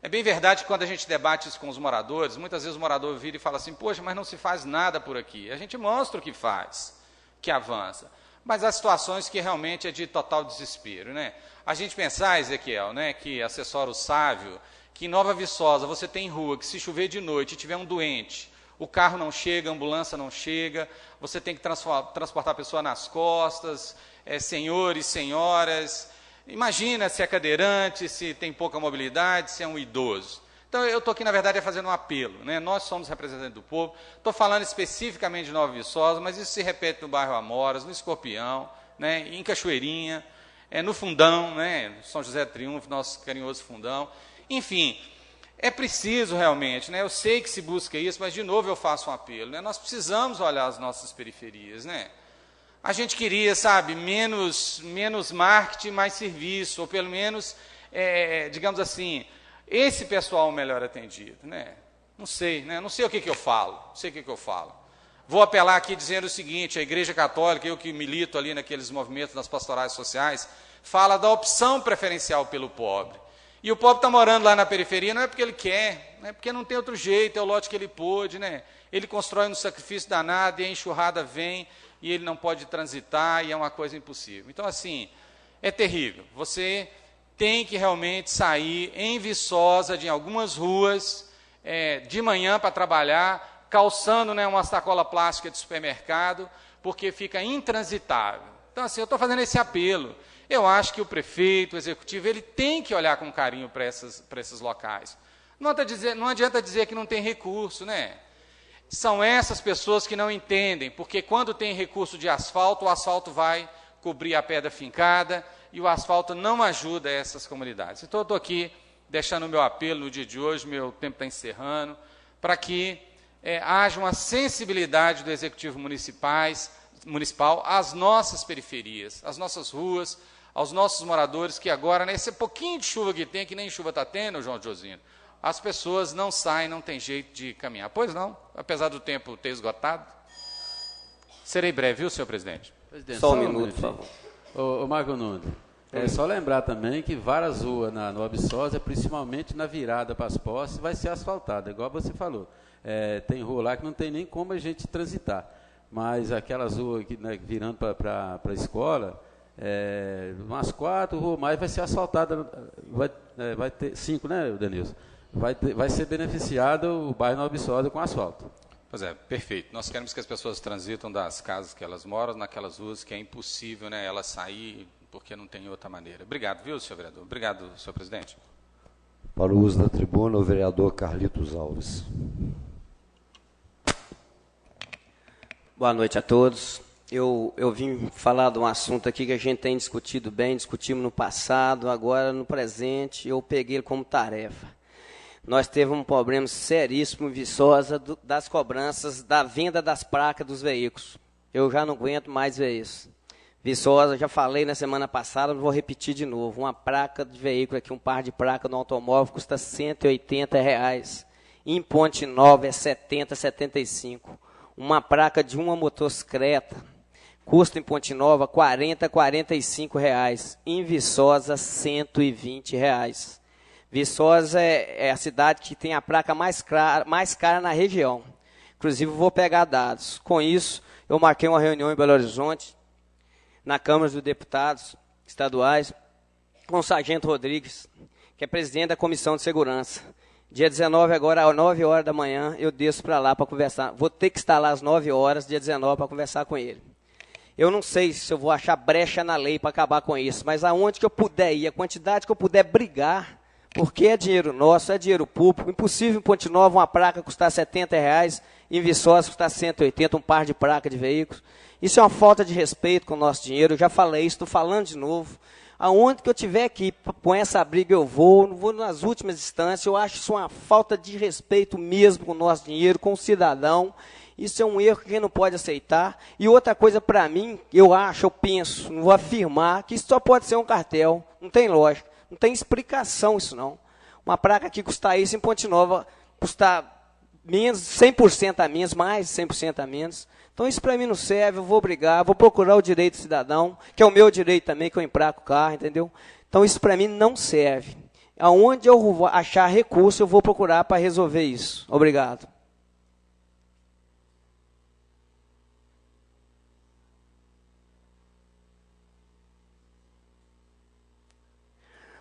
É bem verdade que quando a gente debate isso com os moradores, muitas vezes o morador vira e fala assim, poxa, mas não se faz nada por aqui. A gente mostra o que faz, que avança. Mas há situações que realmente é de total desespero, né? A gente pensar, Ezequiel, né, que assessora o Sávio, que em Nova Viçosa você tem rua que se chover de noite e tiver um doente, o carro não chega, a ambulância não chega, você tem que transportar a pessoa nas costas, senhores, senhoras. Imagina se é cadeirante, se tem pouca mobilidade, se é um idoso. Então, eu estou aqui, na verdade, fazendo um apelo, né? Nós somos representantes do povo. Estou falando especificamente de Nova Viçosa, mas isso se repete no bairro Amoras, no Escorpião, né? Em Cachoeirinha, no Fundão, né? São José do Triunfo, nosso carinhoso Fundão. Enfim, é preciso realmente, né? Eu sei que se busca isso, mas, de novo, eu faço um apelo, né? Nós precisamos olhar as nossas periferias, né? A gente queria, sabe, menos marketing, mais serviço, ou pelo menos, digamos assim, esse pessoal melhor atendido, né? Não sei, né? Não sei o que eu falo, Vou apelar aqui dizendo o seguinte, a Igreja Católica, eu que milito ali naqueles movimentos das pastorais sociais, fala da opção preferencial pelo pobre. E o pobre está morando lá na periferia, não é porque ele quer, não é porque não tem outro jeito, é o lote que ele pôde, né? Ele constrói no sacrifício danado e a enxurrada vem, e ele não pode transitar, e é uma coisa impossível. Então, assim, é terrível. Você tem que realmente sair em Viçosa, de algumas ruas, de manhã para trabalhar, calçando, né, uma sacola plástica de supermercado, porque fica intransitável. Então, assim, eu estou fazendo esse apelo. Eu acho que o prefeito, o executivo, ele tem que olhar com carinho para esses locais. Não adianta dizer que não tem recurso, né? São essas pessoas que não entendem, porque quando tem recurso de asfalto, o asfalto vai cobrir a pedra fincada e o asfalto não ajuda essas comunidades. Então, eu estou aqui deixando o meu apelo no dia de hoje, meu tempo está encerrando, para que haja uma sensibilidade do Executivo Municipal às nossas periferias, às nossas ruas, aos nossos moradores, que agora, nesse pouquinho de chuva que tem, que nem chuva está tendo, João Josino, as pessoas não saem, não tem jeito de caminhar. Pois não, apesar do tempo ter esgotado. Serei breve, viu, senhor presidente? Só um minuto, por favor. Ô Marco Nunes, só lembrar também que várias ruas na Nova Viçosa, principalmente na virada para as postes, vai ser asfaltada, igual você falou. Tem rua lá que não tem nem como a gente transitar. Mas aquelas ruas que, né, virando para a escola, umas 4 ruas mais vai ser asfaltada, vai ter 5, né, Denilson? Vai ser beneficiado o bairro Nova Viçosa com asfalto. Pois é, perfeito. Nós queremos que as pessoas transitam das casas que elas moram, naquelas ruas que é impossível, né, elas sair, porque não tem outra maneira. Obrigado, viu, senhor vereador? Obrigado, senhor presidente. Para o uso da tribuna, o vereador Carlitos Alves. Boa noite a todos. Eu vim falar de um assunto aqui que a gente tem discutido bem, discutimos no passado, agora no presente, eu peguei ele como tarefa. Nós tivemos um problema seríssimo em Viçosa das cobranças da venda das placas dos veículos. Eu já não aguento mais ver isso. Viçosa, já falei na semana passada, vou repetir de novo. Uma placa de veículo aqui, um par de placa no automóvel custa R$ 180. Em Ponte Nova é 70, 75. Uma placa de uma motocicleta custa em Ponte Nova R$ 40, 45. Em Viçosa, R$ 120. Viçosa é a cidade que tem a placa mais cara na região. Inclusive, vou pegar dados. Com isso, eu marquei uma reunião em Belo Horizonte, na Câmara dos Deputados, estaduais, com o Sargento Rodrigues, que é presidente da Comissão de Segurança. Dia 19, agora, às 9 horas da manhã, eu desço para lá para conversar. Vou ter que estar lá às 9 horas, dia 19, para conversar com ele. Eu não sei se eu vou achar brecha na lei para acabar com isso, mas aonde que eu puder ir, a quantidade que eu puder brigar, porque é dinheiro nosso, é dinheiro público. Impossível em Ponte Nova uma placa custar R$70, em Viçosa custar 180, um par de placa de veículos. Isso é uma falta de respeito com o nosso dinheiro. Eu já falei isso, estou falando de novo. Aonde que eu tiver que ir com essa briga, eu vou nas últimas instâncias. Eu acho isso uma falta de respeito mesmo com o nosso dinheiro, com o cidadão. Isso é um erro que a gente não pode aceitar. E outra coisa para mim, eu penso, não vou afirmar, que isso só pode ser um cartel. Não tem lógica, não tem explicação isso não. Uma placa que custar isso em Ponte Nova, custar menos, 100% a menos, mais de 100% a menos. Então isso para mim não serve, eu vou brigar, vou procurar o direito do cidadão, que é o meu direito também, que eu emplaco o carro, entendeu? Então isso para mim não serve. Aonde eu achar recurso, eu vou procurar para resolver isso. Obrigado.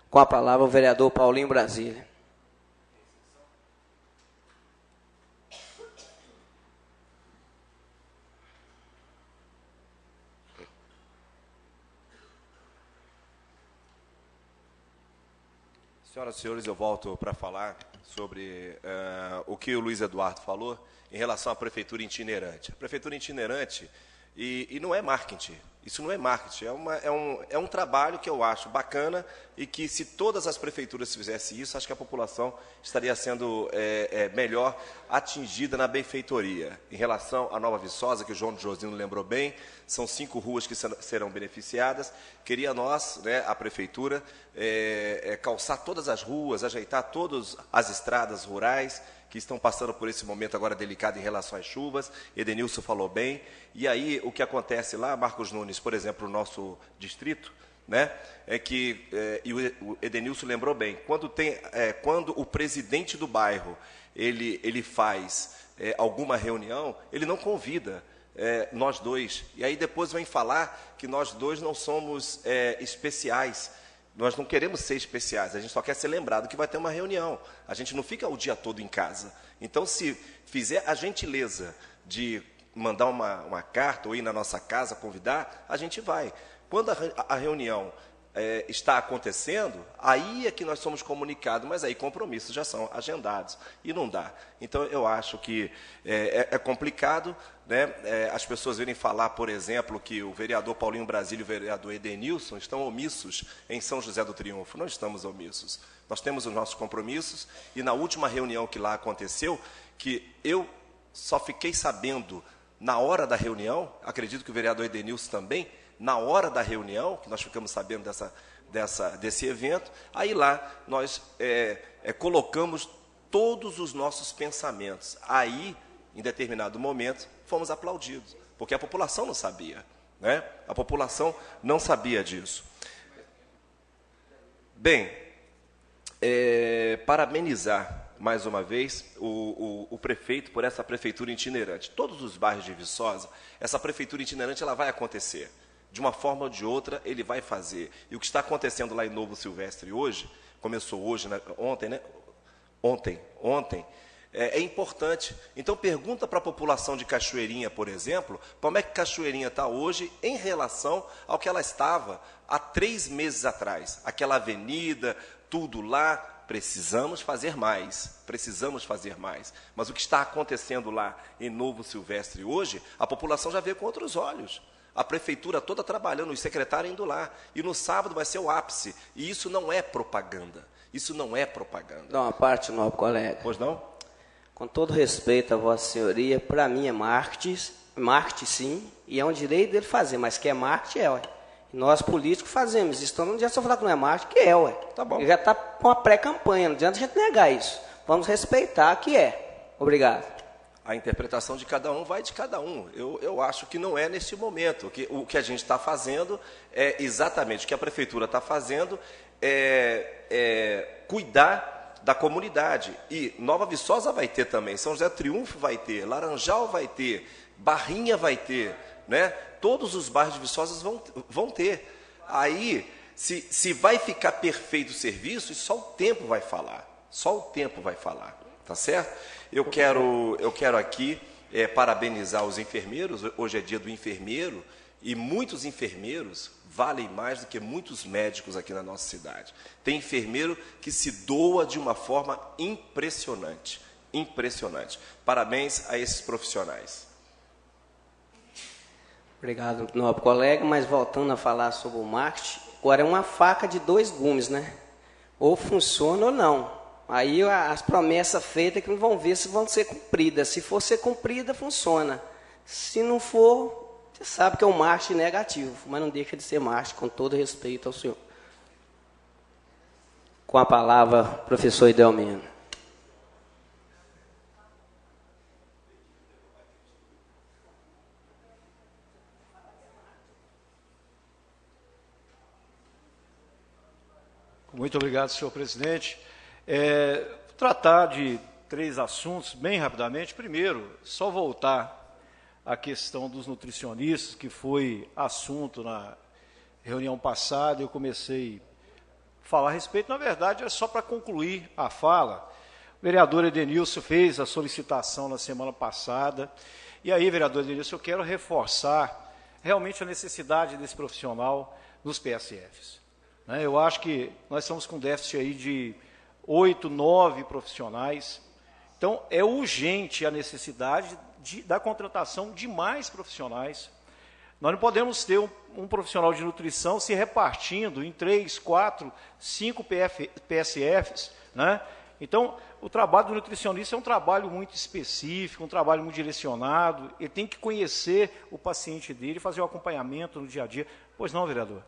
Com a palavra o vereador Paulinho Brasília. Senhoras e senhores, eu volto para falar sobre o que o Luiz Eduardo falou em relação à prefeitura itinerante. A prefeitura itinerante, e não é marketing, isso não é marketing, é um trabalho que eu acho bacana e que se todas as prefeituras fizessem isso, acho que a população estaria sendo melhor atingida na benfeitoria. Em relação à Nova Viçosa, que o João Josino lembrou bem, são 5 ruas que serão beneficiadas. Queria nós, né, a prefeitura, calçar todas as ruas, ajeitar todas as estradas rurais que estão passando por esse momento agora delicado em relação às chuvas. Edenilson falou bem. E aí, o que acontece lá, Marcos Nunes, por exemplo, no nosso distrito, né, é que, e o Edenilson lembrou bem, quando o presidente do bairro ele faz alguma reunião, ele não convida nós dois. E aí depois vem falar que nós dois não somos especiais. Nós não queremos ser especiais, a gente só quer ser lembrado que vai ter uma reunião. A gente não fica o dia todo em casa. Então, se fizer a gentileza de mandar uma carta ou ir na nossa casa convidar, a gente vai. Quando a reunião está acontecendo, aí é que nós somos comunicados, mas aí compromissos já são agendados e não dá. Então, eu acho que é complicado, né? As pessoas virem falar, por exemplo, que o vereador Paulinho Brasília e o vereador Edenilson estão omissos em São José do Triunfo. Não estamos omissos. Nós temos os nossos compromissos e na última reunião que lá aconteceu, que eu só fiquei sabendo na hora da reunião, acredito que o vereador Edenilson também, na hora da reunião, que nós ficamos sabendo desse evento, aí lá nós colocamos todos os nossos pensamentos. Aí, em determinado momento, fomos aplaudidos, porque a população não sabia, né? A população não sabia disso. Bem, parabenizar mais uma vez o prefeito por essa prefeitura itinerante. Todos os bairros de Viçosa, essa prefeitura itinerante ela vai acontecer. De uma forma ou de outra, ele vai fazer. E o que está acontecendo lá em Novo Silvestre hoje, começou hoje, né? Ontem, né? Ontem, é importante. Então, pergunta para a população de Cachoeirinha, por exemplo, como é que Cachoeirinha está hoje em relação ao que ela estava há 3 meses atrás. Aquela avenida, tudo lá, precisamos fazer mais. Mas o que está acontecendo lá em Novo Silvestre hoje, a população já vê com outros olhos. A prefeitura toda trabalhando, os secretários indo lá. E no sábado vai ser o ápice. E isso não é propaganda. Dá uma parte, nobre colega. Pois não? Com todo respeito a Vossa Senhoria, para mim é marketing sim, e é um direito dele fazer, mas que é marketing ué. E nós políticos fazemos isso. Então não adianta só falar que não é marketing, que ué. Tá bom. Ele já está com uma pré-campanha, não adianta a gente negar isso. Vamos respeitar que é. Obrigado. A interpretação de cada um vai de cada um. Eu acho que não é neste momento. O que a gente está fazendo é exatamente o que a prefeitura está fazendo, cuidar da comunidade. E Nova Viçosa vai ter também, São José do Triunfo vai ter, Laranjal vai ter, Barrinha vai ter, né? Todos os bairros de Viçosa vão ter. Aí, se vai ficar perfeito o serviço, isso só o tempo vai falar. Só o tempo vai falar, tá certo? Eu quero aqui parabenizar os enfermeiros. Hoje é dia do enfermeiro e muitos enfermeiros valem mais do que muitos médicos aqui na nossa cidade. Tem enfermeiro que se doa de uma forma impressionante. Impressionante. Parabéns a esses profissionais. Obrigado, nobre colega. Mas voltando a falar sobre o marketing, agora é uma faca de dois gumes, né? Ou funciona ou não. Aí as promessas feitas que vão ver se vão ser cumpridas. Se for ser cumprida, funciona. Se não for, você sabe que é um marketing negativo, mas não deixa de ser marketing, com todo respeito ao senhor. Com a palavra, professor Idelmino. Muito obrigado, senhor presidente. Tratar de 3 assuntos bem rapidamente. Primeiro, só voltar à questão dos nutricionistas, que foi assunto na reunião passada. Eu comecei a falar a respeito. Na verdade, é só para concluir a fala. O vereador Edenilson fez a solicitação na semana passada. E aí, vereador Edenilson, eu quero reforçar realmente a necessidade desse profissional nos PSFs. Eu acho que nós estamos com déficit aí de 8, 9 profissionais. Então, é urgente a necessidade da contratação de mais profissionais. Nós não podemos ter um profissional de nutrição se repartindo em 3, 4, 5 PSFs. Né? Então, o trabalho do nutricionista é um trabalho muito específico, um trabalho muito direcionado. Ele tem que conhecer o paciente dele, fazer o acompanhamento no dia a dia. Pois não, vereador?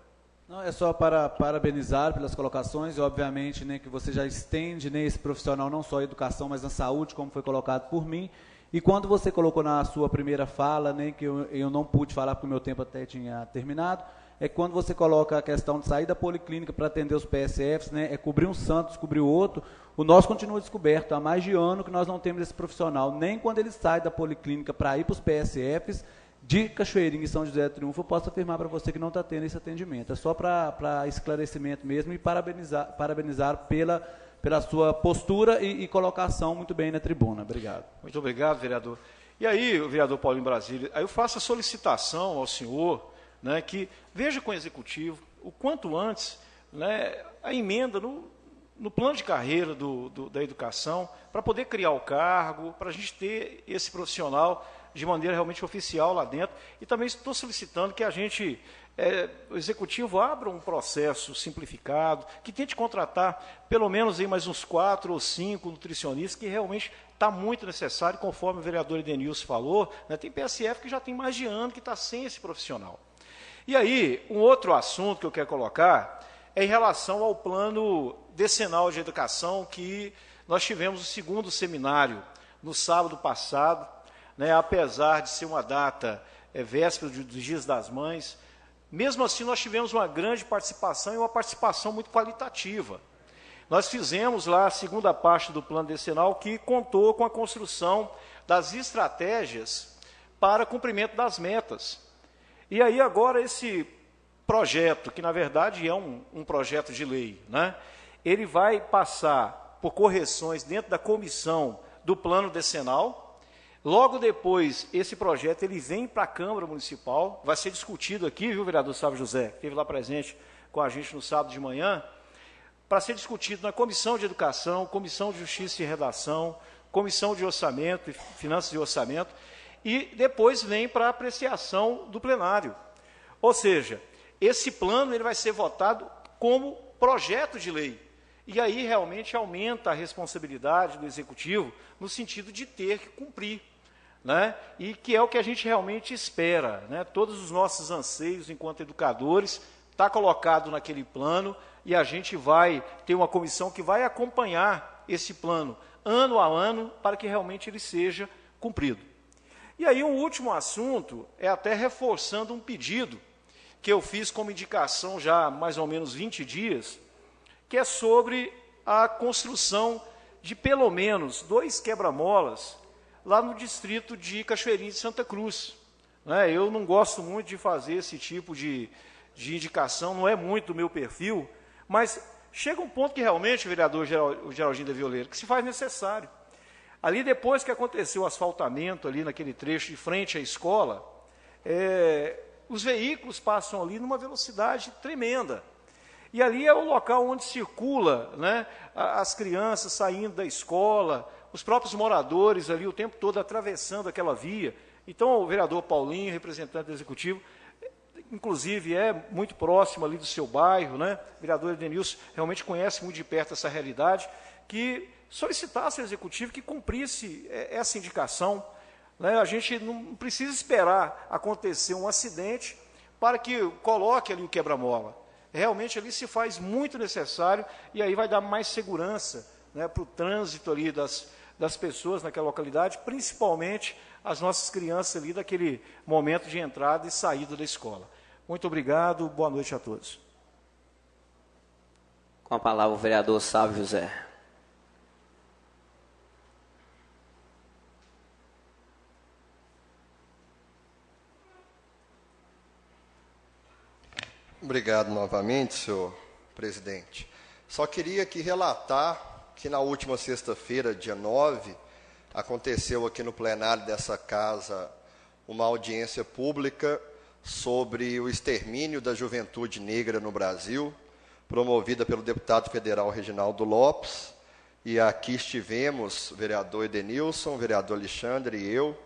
Não, é só para parabenizar pelas colocações e, obviamente, né, que você já estende, né, esse profissional não só em educação, mas na saúde, como foi colocado por mim. E quando você colocou na sua primeira fala, né, que eu não pude falar porque o meu tempo até tinha terminado, é quando você coloca a questão de sair da policlínica para atender os PSFs, né, é cobrir um santo, descobrir o outro. O nosso continua descoberto. Há mais de ano que nós não temos esse profissional, nem quando ele sai da policlínica para ir para os PSFs, de Cachoeirinha e São José do Triunfo, eu posso afirmar para você que não está tendo esse atendimento. É só para esclarecimento mesmo e parabenizar pela sua postura e colocação muito bem na tribuna. Obrigado. Muito obrigado, vereador. E aí, o vereador Paulinho Brasília, aí eu faço a solicitação ao senhor, né, que veja com o executivo o quanto antes, né, a emenda no plano de carreira da educação, para poder criar o cargo, para a gente ter esse profissional de maneira realmente oficial lá dentro. E também estou solicitando que a gente, o executivo, abra um processo simplificado, que tente contratar pelo menos aí mais uns 4 ou 5 nutricionistas, que realmente está muito necessário, conforme o vereador Edenilson falou, né, tem PSF que já tem mais de ano que está sem esse profissional. E aí, um outro assunto que eu quero colocar é em relação ao plano decenal de educação, que nós tivemos o 2º seminário no sábado passado, né, apesar de ser uma data véspera dos Dias das Mães. Mesmo assim, nós tivemos uma grande participação e uma participação muito qualitativa. Nós fizemos lá a segunda parte do plano decenal, que contou com a construção das estratégias para cumprimento das metas. E aí agora esse projeto, que na verdade é um projeto de lei, né, ele vai passar por correções dentro da comissão do plano decenal. Logo depois, esse projeto ele vem para a Câmara Municipal, vai ser discutido aqui, viu, vereador Sávio José, que esteve lá presente com a gente no sábado de manhã, para ser discutido na Comissão de Educação, Comissão de Justiça e Redação, Comissão de Orçamento e Finanças e Orçamento, e depois vem para a apreciação do plenário. Ou seja, esse plano ele vai ser votado como projeto de lei. E aí realmente aumenta a responsabilidade do Executivo no sentido de ter que cumprir, né? E que é o que a gente realmente espera, né? Todos os nossos anseios enquanto educadores está colocado naquele plano e a gente vai ter uma comissão que vai acompanhar esse plano ano a ano para que realmente ele seja cumprido. E aí um último assunto é até reforçando um pedido que eu fiz como indicação já há mais ou menos 20 dias, que é sobre a construção de pelo menos 2 quebra-molas lá no distrito de Cachoeirinha de Santa Cruz. Eu não gosto muito de fazer esse tipo de de indicação, não é muito o meu perfil, mas chega um ponto que realmente, vereador Geraldinho da Violeira, que se faz necessário. Ali, depois que aconteceu o asfaltamento, ali naquele trecho de frente à escola, os veículos passam ali numa velocidade tremenda. E ali é o local onde circula, né, as crianças saindo da escola, os próprios moradores ali o tempo todo atravessando aquela via. Então, o vereador Paulinho, representante do Executivo, inclusive é muito próximo ali do seu bairro, né? O vereador Edenilson realmente conhece muito de perto essa realidade, que solicitasse ao Executivo que cumprisse essa indicação, né? A gente não precisa esperar acontecer um acidente para que coloque ali o quebra-mola. Realmente ali se faz muito necessário e aí vai dar mais segurança, né, para o trânsito ali das pessoas naquela localidade, principalmente as nossas crianças ali daquele momento de entrada e saída da escola. Muito obrigado, boa noite a todos. Com a palavra o vereador Sávio José. Obrigado novamente, senhor presidente. Só queria aqui relatar que na última sexta-feira, dia 9, aconteceu aqui no plenário dessa casa uma audiência pública sobre o extermínio da juventude negra no Brasil, promovida pelo deputado federal Reginaldo Lopes. E aqui estivemos, o vereador Edenilson, o vereador Alexandre e eu.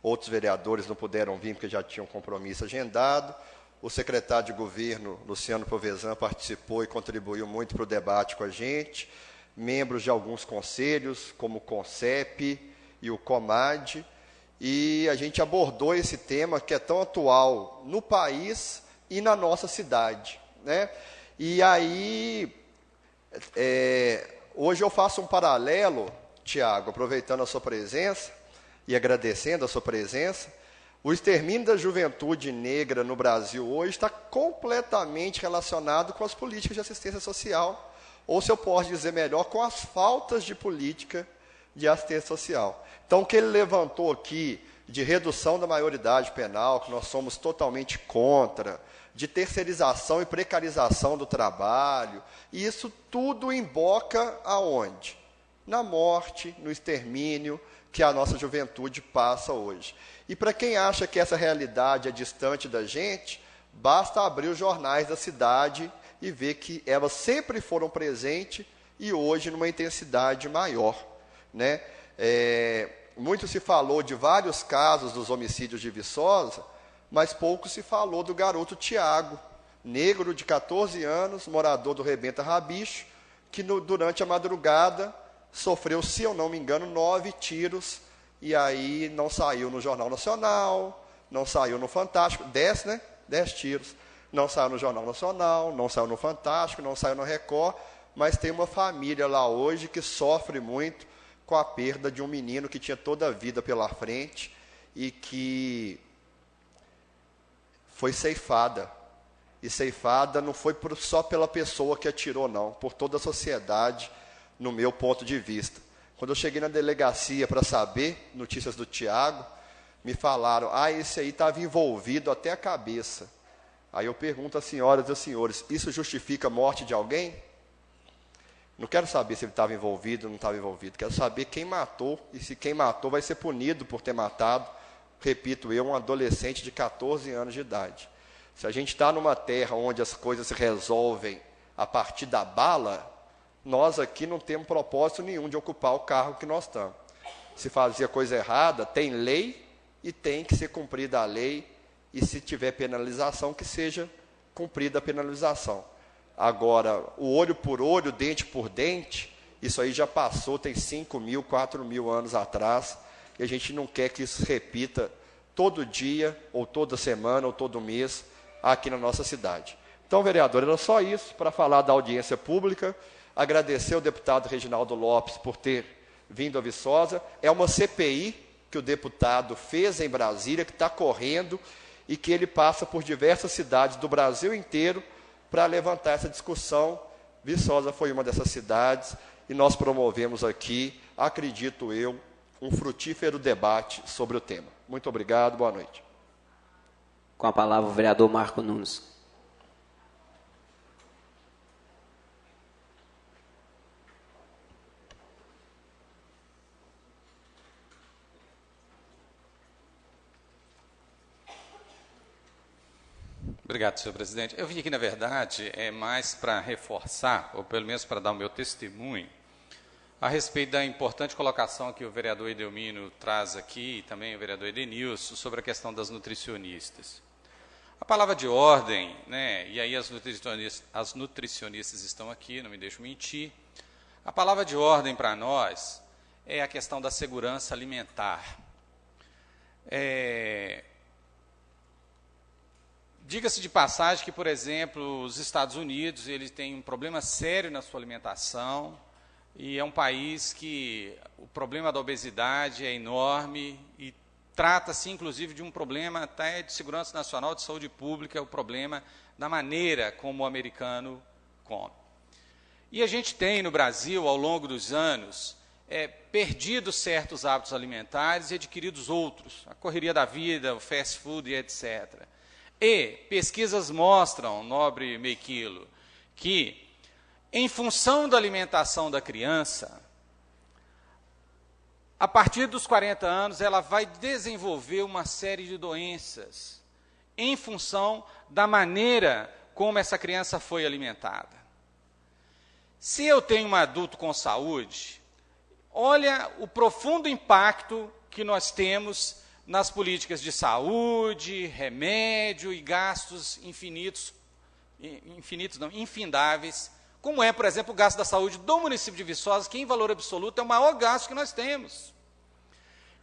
Outros vereadores não puderam vir porque já tinham compromisso agendado. O secretário de governo, Luciano Povesan, participou e contribuiu muito para o debate com a gente. Membros de alguns conselhos, como o CONCEP e o COMAD. E a gente abordou esse tema que é tão atual no país e na nossa cidade, né? E aí, hoje eu faço um paralelo, Tiago, aproveitando a sua presença e agradecendo a sua presença. O extermínio da juventude negra no Brasil hoje está completamente relacionado com as políticas de assistência social, ou, se eu posso dizer melhor, com as faltas de política de assistência social. Então, o que ele levantou aqui de redução da maioridade penal, que nós somos totalmente contra, de terceirização e precarização do trabalho, e isso tudo emboca aonde? Na morte, no extermínio que a nossa juventude passa hoje. E para quem acha que essa realidade é distante da gente, basta abrir os jornais da cidade e ver que elas sempre foram presentes e hoje numa intensidade maior, né? Muito se falou de vários casos dos homicídios de Viçosa, mas pouco se falou do garoto Tiago, negro de 14 anos, morador do Rebenta Rabicho, que durante a madrugada sofreu, se eu não me engano, 9 tiros, e aí não saiu no Jornal Nacional, não saiu no Fantástico, 10, né? 10 tiros. Não saiu no Jornal Nacional, não saiu no Fantástico, não saiu no Record, mas tem uma família lá hoje que sofre muito com a perda de um menino que tinha toda a vida pela frente e que foi ceifada. E ceifada não foi só pela pessoa que atirou, não, por toda a sociedade, no meu ponto de vista. Quando eu cheguei na delegacia para saber notícias do Tiago, me falaram, esse aí estava envolvido até a cabeça. Aí eu pergunto às senhoras e aos senhores, isso justifica a morte de alguém? Não quero saber se ele estava envolvido ou não estava envolvido, quero saber quem matou, e se quem matou vai ser punido por ter matado, repito eu, um adolescente de 14 anos de idade. Se a gente está numa terra onde as coisas se resolvem a partir da bala, nós aqui não temos propósito nenhum de ocupar o cargo que nós estamos. Se fazia coisa errada, tem lei e tem que ser cumprida a lei, e se tiver penalização, que seja cumprida a penalização. Agora, o olho por olho, dente por dente, isso aí já passou, tem 5.000, 4.000 anos atrás, e a gente não quer que isso se repita todo dia, ou toda semana, ou todo mês, aqui na nossa cidade. Então, vereador, era só isso, para falar da audiência pública, agradecer ao deputado Reginaldo Lopes por ter vindo a Viçosa. É uma CPI que o deputado fez em Brasília, que está correndo, e que ele passa por diversas cidades do Brasil inteiro para levantar essa discussão. Viçosa foi uma dessas cidades, e nós promovemos aqui, acredito eu, um frutífero debate sobre o tema. Muito obrigado, boa noite. Com a palavra o vereador Marco Nunes. Obrigado, senhor presidente. Eu vim aqui, na verdade, mais para reforçar, ou pelo menos para dar o meu testemunho, a respeito da importante colocação que o vereador Edelmino traz aqui, e também o vereador Edenilson, sobre a questão das nutricionistas. A palavra de ordem, né, e aí as nutricionistas estão aqui, não me deixo mentir, a palavra de ordem para nós é a questão da segurança alimentar. Diga-se de passagem que, por exemplo, os Estados Unidos, eles têm um problema sério na sua alimentação, e é um país que o problema da obesidade é enorme, e trata-se, inclusive, de um problema até de segurança nacional, de saúde pública, o problema da maneira como o americano come. E a gente tem, no Brasil, ao longo dos anos, perdido certos hábitos alimentares e adquiridos outros, a correria da vida, o fast food e etc. E pesquisas mostram, nobre Mequilo, que, em função da alimentação da criança, a partir dos 40 anos, ela vai desenvolver uma série de doenças, em função da maneira como essa criança foi alimentada. Se eu tenho um adulto com saúde, olha o profundo impacto que nós temos nas políticas de saúde, remédio e gastos infindáveis, como é, por exemplo, o gasto da saúde do município de Viçosa, que em valor absoluto é o maior gasto que nós temos.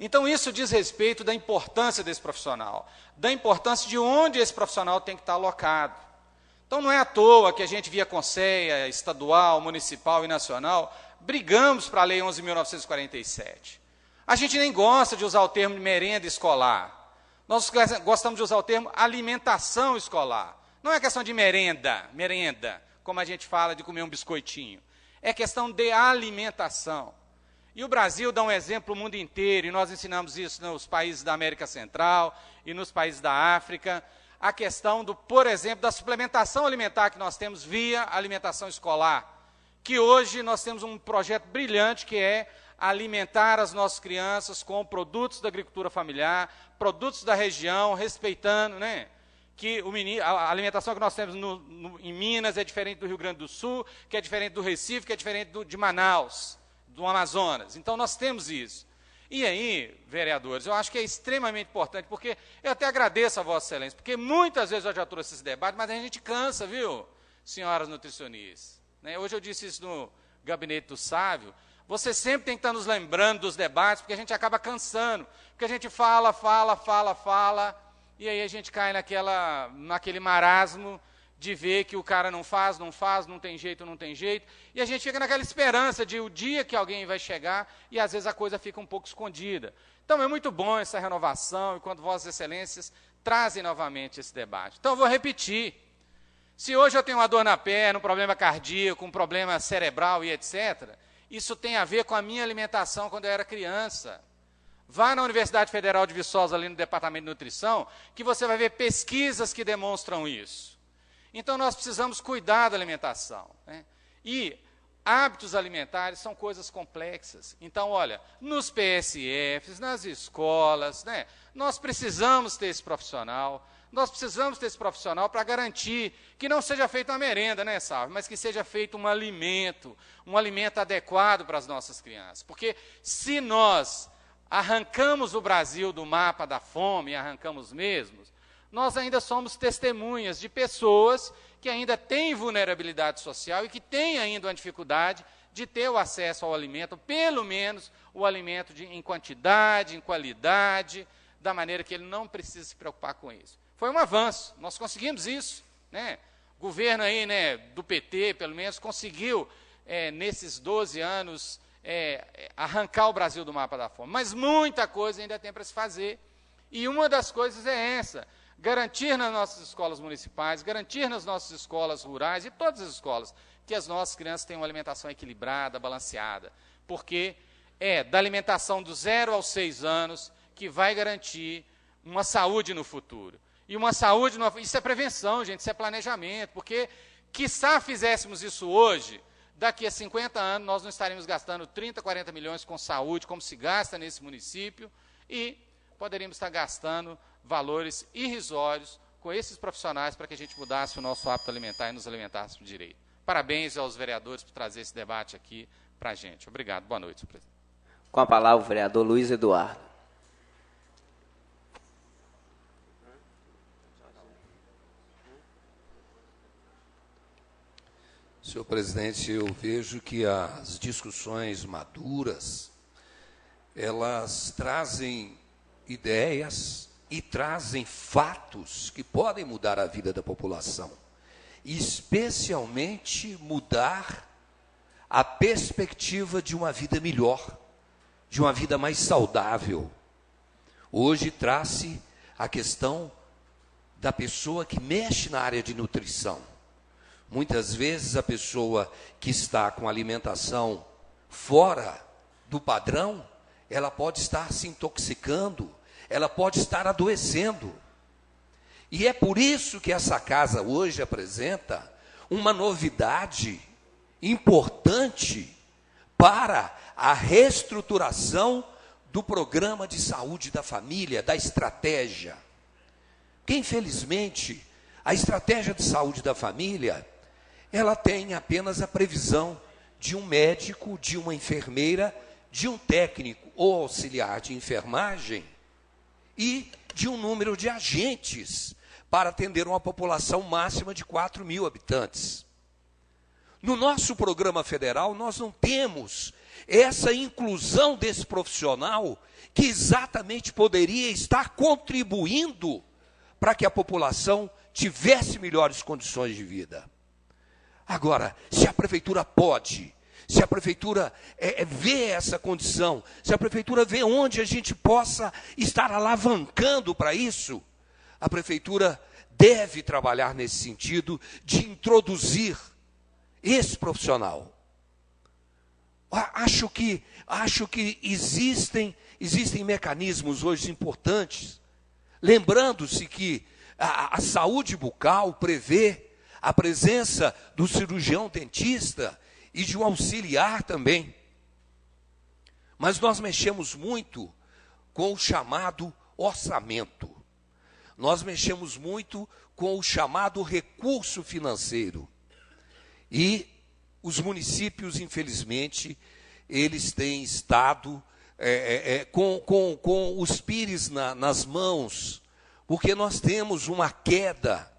Então isso diz respeito da importância desse profissional, da importância de onde esse profissional tem que estar alocado. Então não é à toa que a gente, via Conceia, estadual, municipal e nacional, brigamos para a Lei 11.947. A gente nem gosta de usar o termo de merenda escolar. Nós gostamos de usar o termo alimentação escolar. Não é questão de merenda, como a gente fala de comer um biscoitinho. É questão de alimentação. E o Brasil dá um exemplo no mundo inteiro, e nós ensinamos isso nos países da América Central e nos países da África, a questão do, por exemplo, da suplementação alimentar que nós temos via alimentação escolar, que hoje nós temos um projeto brilhante que é alimentar as nossas crianças com produtos da agricultura familiar, produtos da região, respeitando, né, que a alimentação que nós temos em Minas é diferente do Rio Grande do Sul, que é diferente do Recife, que é diferente de Manaus, do Amazonas. Então, nós temos isso. E aí, vereadores, eu acho que é extremamente importante, porque eu até agradeço a Vossa Excelência, porque muitas vezes eu já trouxe esse debate, mas a gente cansa, viu, senhoras nutricionistas? Né? Hoje eu disse isso no gabinete do Sávio. Você sempre tem que estar nos lembrando dos debates, porque a gente acaba cansando, porque a gente fala, e aí a gente cai naquele marasmo de ver que o cara não faz, não tem jeito, e a gente fica naquela esperança de o dia que alguém vai chegar, e às vezes a coisa fica um pouco escondida. Então é muito bom essa renovação, e quando Vossas Excelências trazem novamente esse debate. Então eu vou repetir. Se hoje eu tenho uma dor na perna, um problema cardíaco, um problema cerebral e etc., isso tem a ver com a minha alimentação quando eu era criança. Vá na Universidade Federal de Viçosa, ali no Departamento de Nutrição, que você vai ver pesquisas que demonstram isso. Então, nós precisamos cuidar da alimentação. Né? E hábitos alimentares são coisas complexas. Então, olha, nos PSFs, nas escolas, né, nós precisamos ter esse profissional. Nós precisamos desse profissional para garantir que não seja feita uma merenda, né, Salve, mas que seja feito um alimento adequado para as nossas crianças. Porque se nós arrancamos o Brasil do mapa da fome, arrancamos mesmo, nós ainda somos testemunhas de pessoas que ainda têm vulnerabilidade social e que têm ainda uma dificuldade de ter o acesso ao alimento, pelo menos o alimento em quantidade, em qualidade, da maneira que ele não precisa se preocupar com isso. Foi um avanço, nós conseguimos isso, né? O governo aí, né, do PT, pelo menos, conseguiu, nesses 12 anos, arrancar o Brasil do mapa da fome. Mas muita coisa ainda tem para se fazer. E uma das coisas é essa, garantir nas nossas escolas municipais, garantir nas nossas escolas rurais e todas as escolas, que as nossas crianças tenham uma alimentação equilibrada, balanceada. Porque é da alimentação dos 0 aos 6 anos que vai garantir uma saúde no futuro. E uma saúde, isso é prevenção, gente, isso é planejamento, porque, quiçá fizéssemos isso hoje, daqui a 50 anos nós não estaríamos gastando 30, 40 milhões com saúde, como se gasta nesse município, e poderíamos estar gastando valores irrisórios com com esses profissionais para que a gente mudasse o nosso hábito alimentar e nos alimentássemos direito. Parabéns aos vereadores por trazer esse debate aqui para a gente. Obrigado. Boa noite, senhor presidente. Com a palavra, o vereador Luiz Eduardo. Senhor presidente, eu vejo que as discussões maduras, elas trazem ideias e trazem fatos que podem mudar a vida da população, especialmente mudar a perspectiva de uma vida melhor, de uma vida mais saudável. Hoje traz-se a questão da pessoa que mexe na área de nutrição. Muitas vezes a pessoa que está com alimentação fora do padrão, ela pode estar se intoxicando, ela pode estar adoecendo. E é por isso que essa casa hoje apresenta uma novidade importante para a reestruturação do programa de saúde da família, da estratégia. Porque, infelizmente, a estratégia de saúde da família, ela tem apenas a previsão de um médico, de uma enfermeira, de um técnico ou auxiliar de enfermagem e de um número de agentes para atender uma população máxima de 4.000 habitantes. No nosso programa federal, nós não temos essa inclusão desse profissional que exatamente poderia estar contribuindo para que a população tivesse melhores condições de vida. Agora, se a prefeitura pode, se a prefeitura vê essa condição, se a prefeitura vê onde a gente possa estar alavancando para isso, a prefeitura deve trabalhar nesse sentido de introduzir esse profissional. Acho que existem mecanismos hoje importantes, lembrando-se que a saúde bucal prevê a presença do cirurgião dentista e de um auxiliar também. Mas nós mexemos muito com o chamado orçamento. Nós mexemos muito com o chamado recurso financeiro. E os municípios, infelizmente, eles têm estado com os pires nas mãos, porque nós temos uma queda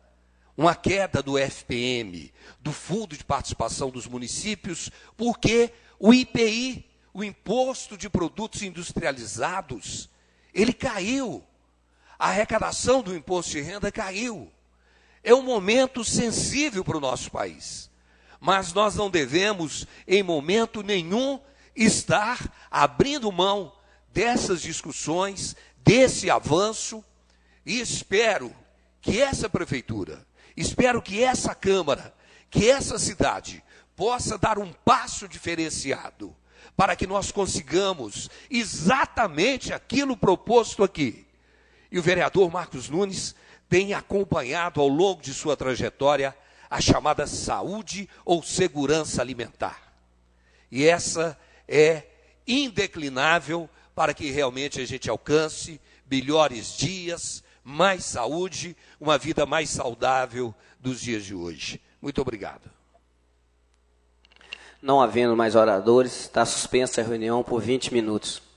do FPM, do Fundo de Participação dos Municípios, porque o IPI, o Imposto de Produtos Industrializados, ele caiu. A arrecadação do imposto de renda caiu. É um momento sensível para o nosso país. Mas nós não devemos, em momento nenhum, estar abrindo mão dessas discussões, desse avanço, e espero que essa prefeitura, espero que essa Câmara, que essa cidade possa dar um passo diferenciado para que nós consigamos exatamente aquilo proposto aqui. E o vereador Marcos Nunes tem acompanhado ao longo de sua trajetória a chamada saúde ou segurança alimentar. E essa é indeclinável para que realmente a gente alcance melhores dias, mais saúde, uma vida mais saudável dos dias de hoje. Muito obrigado. Não havendo mais oradores, está suspensa a reunião por 20 minutos.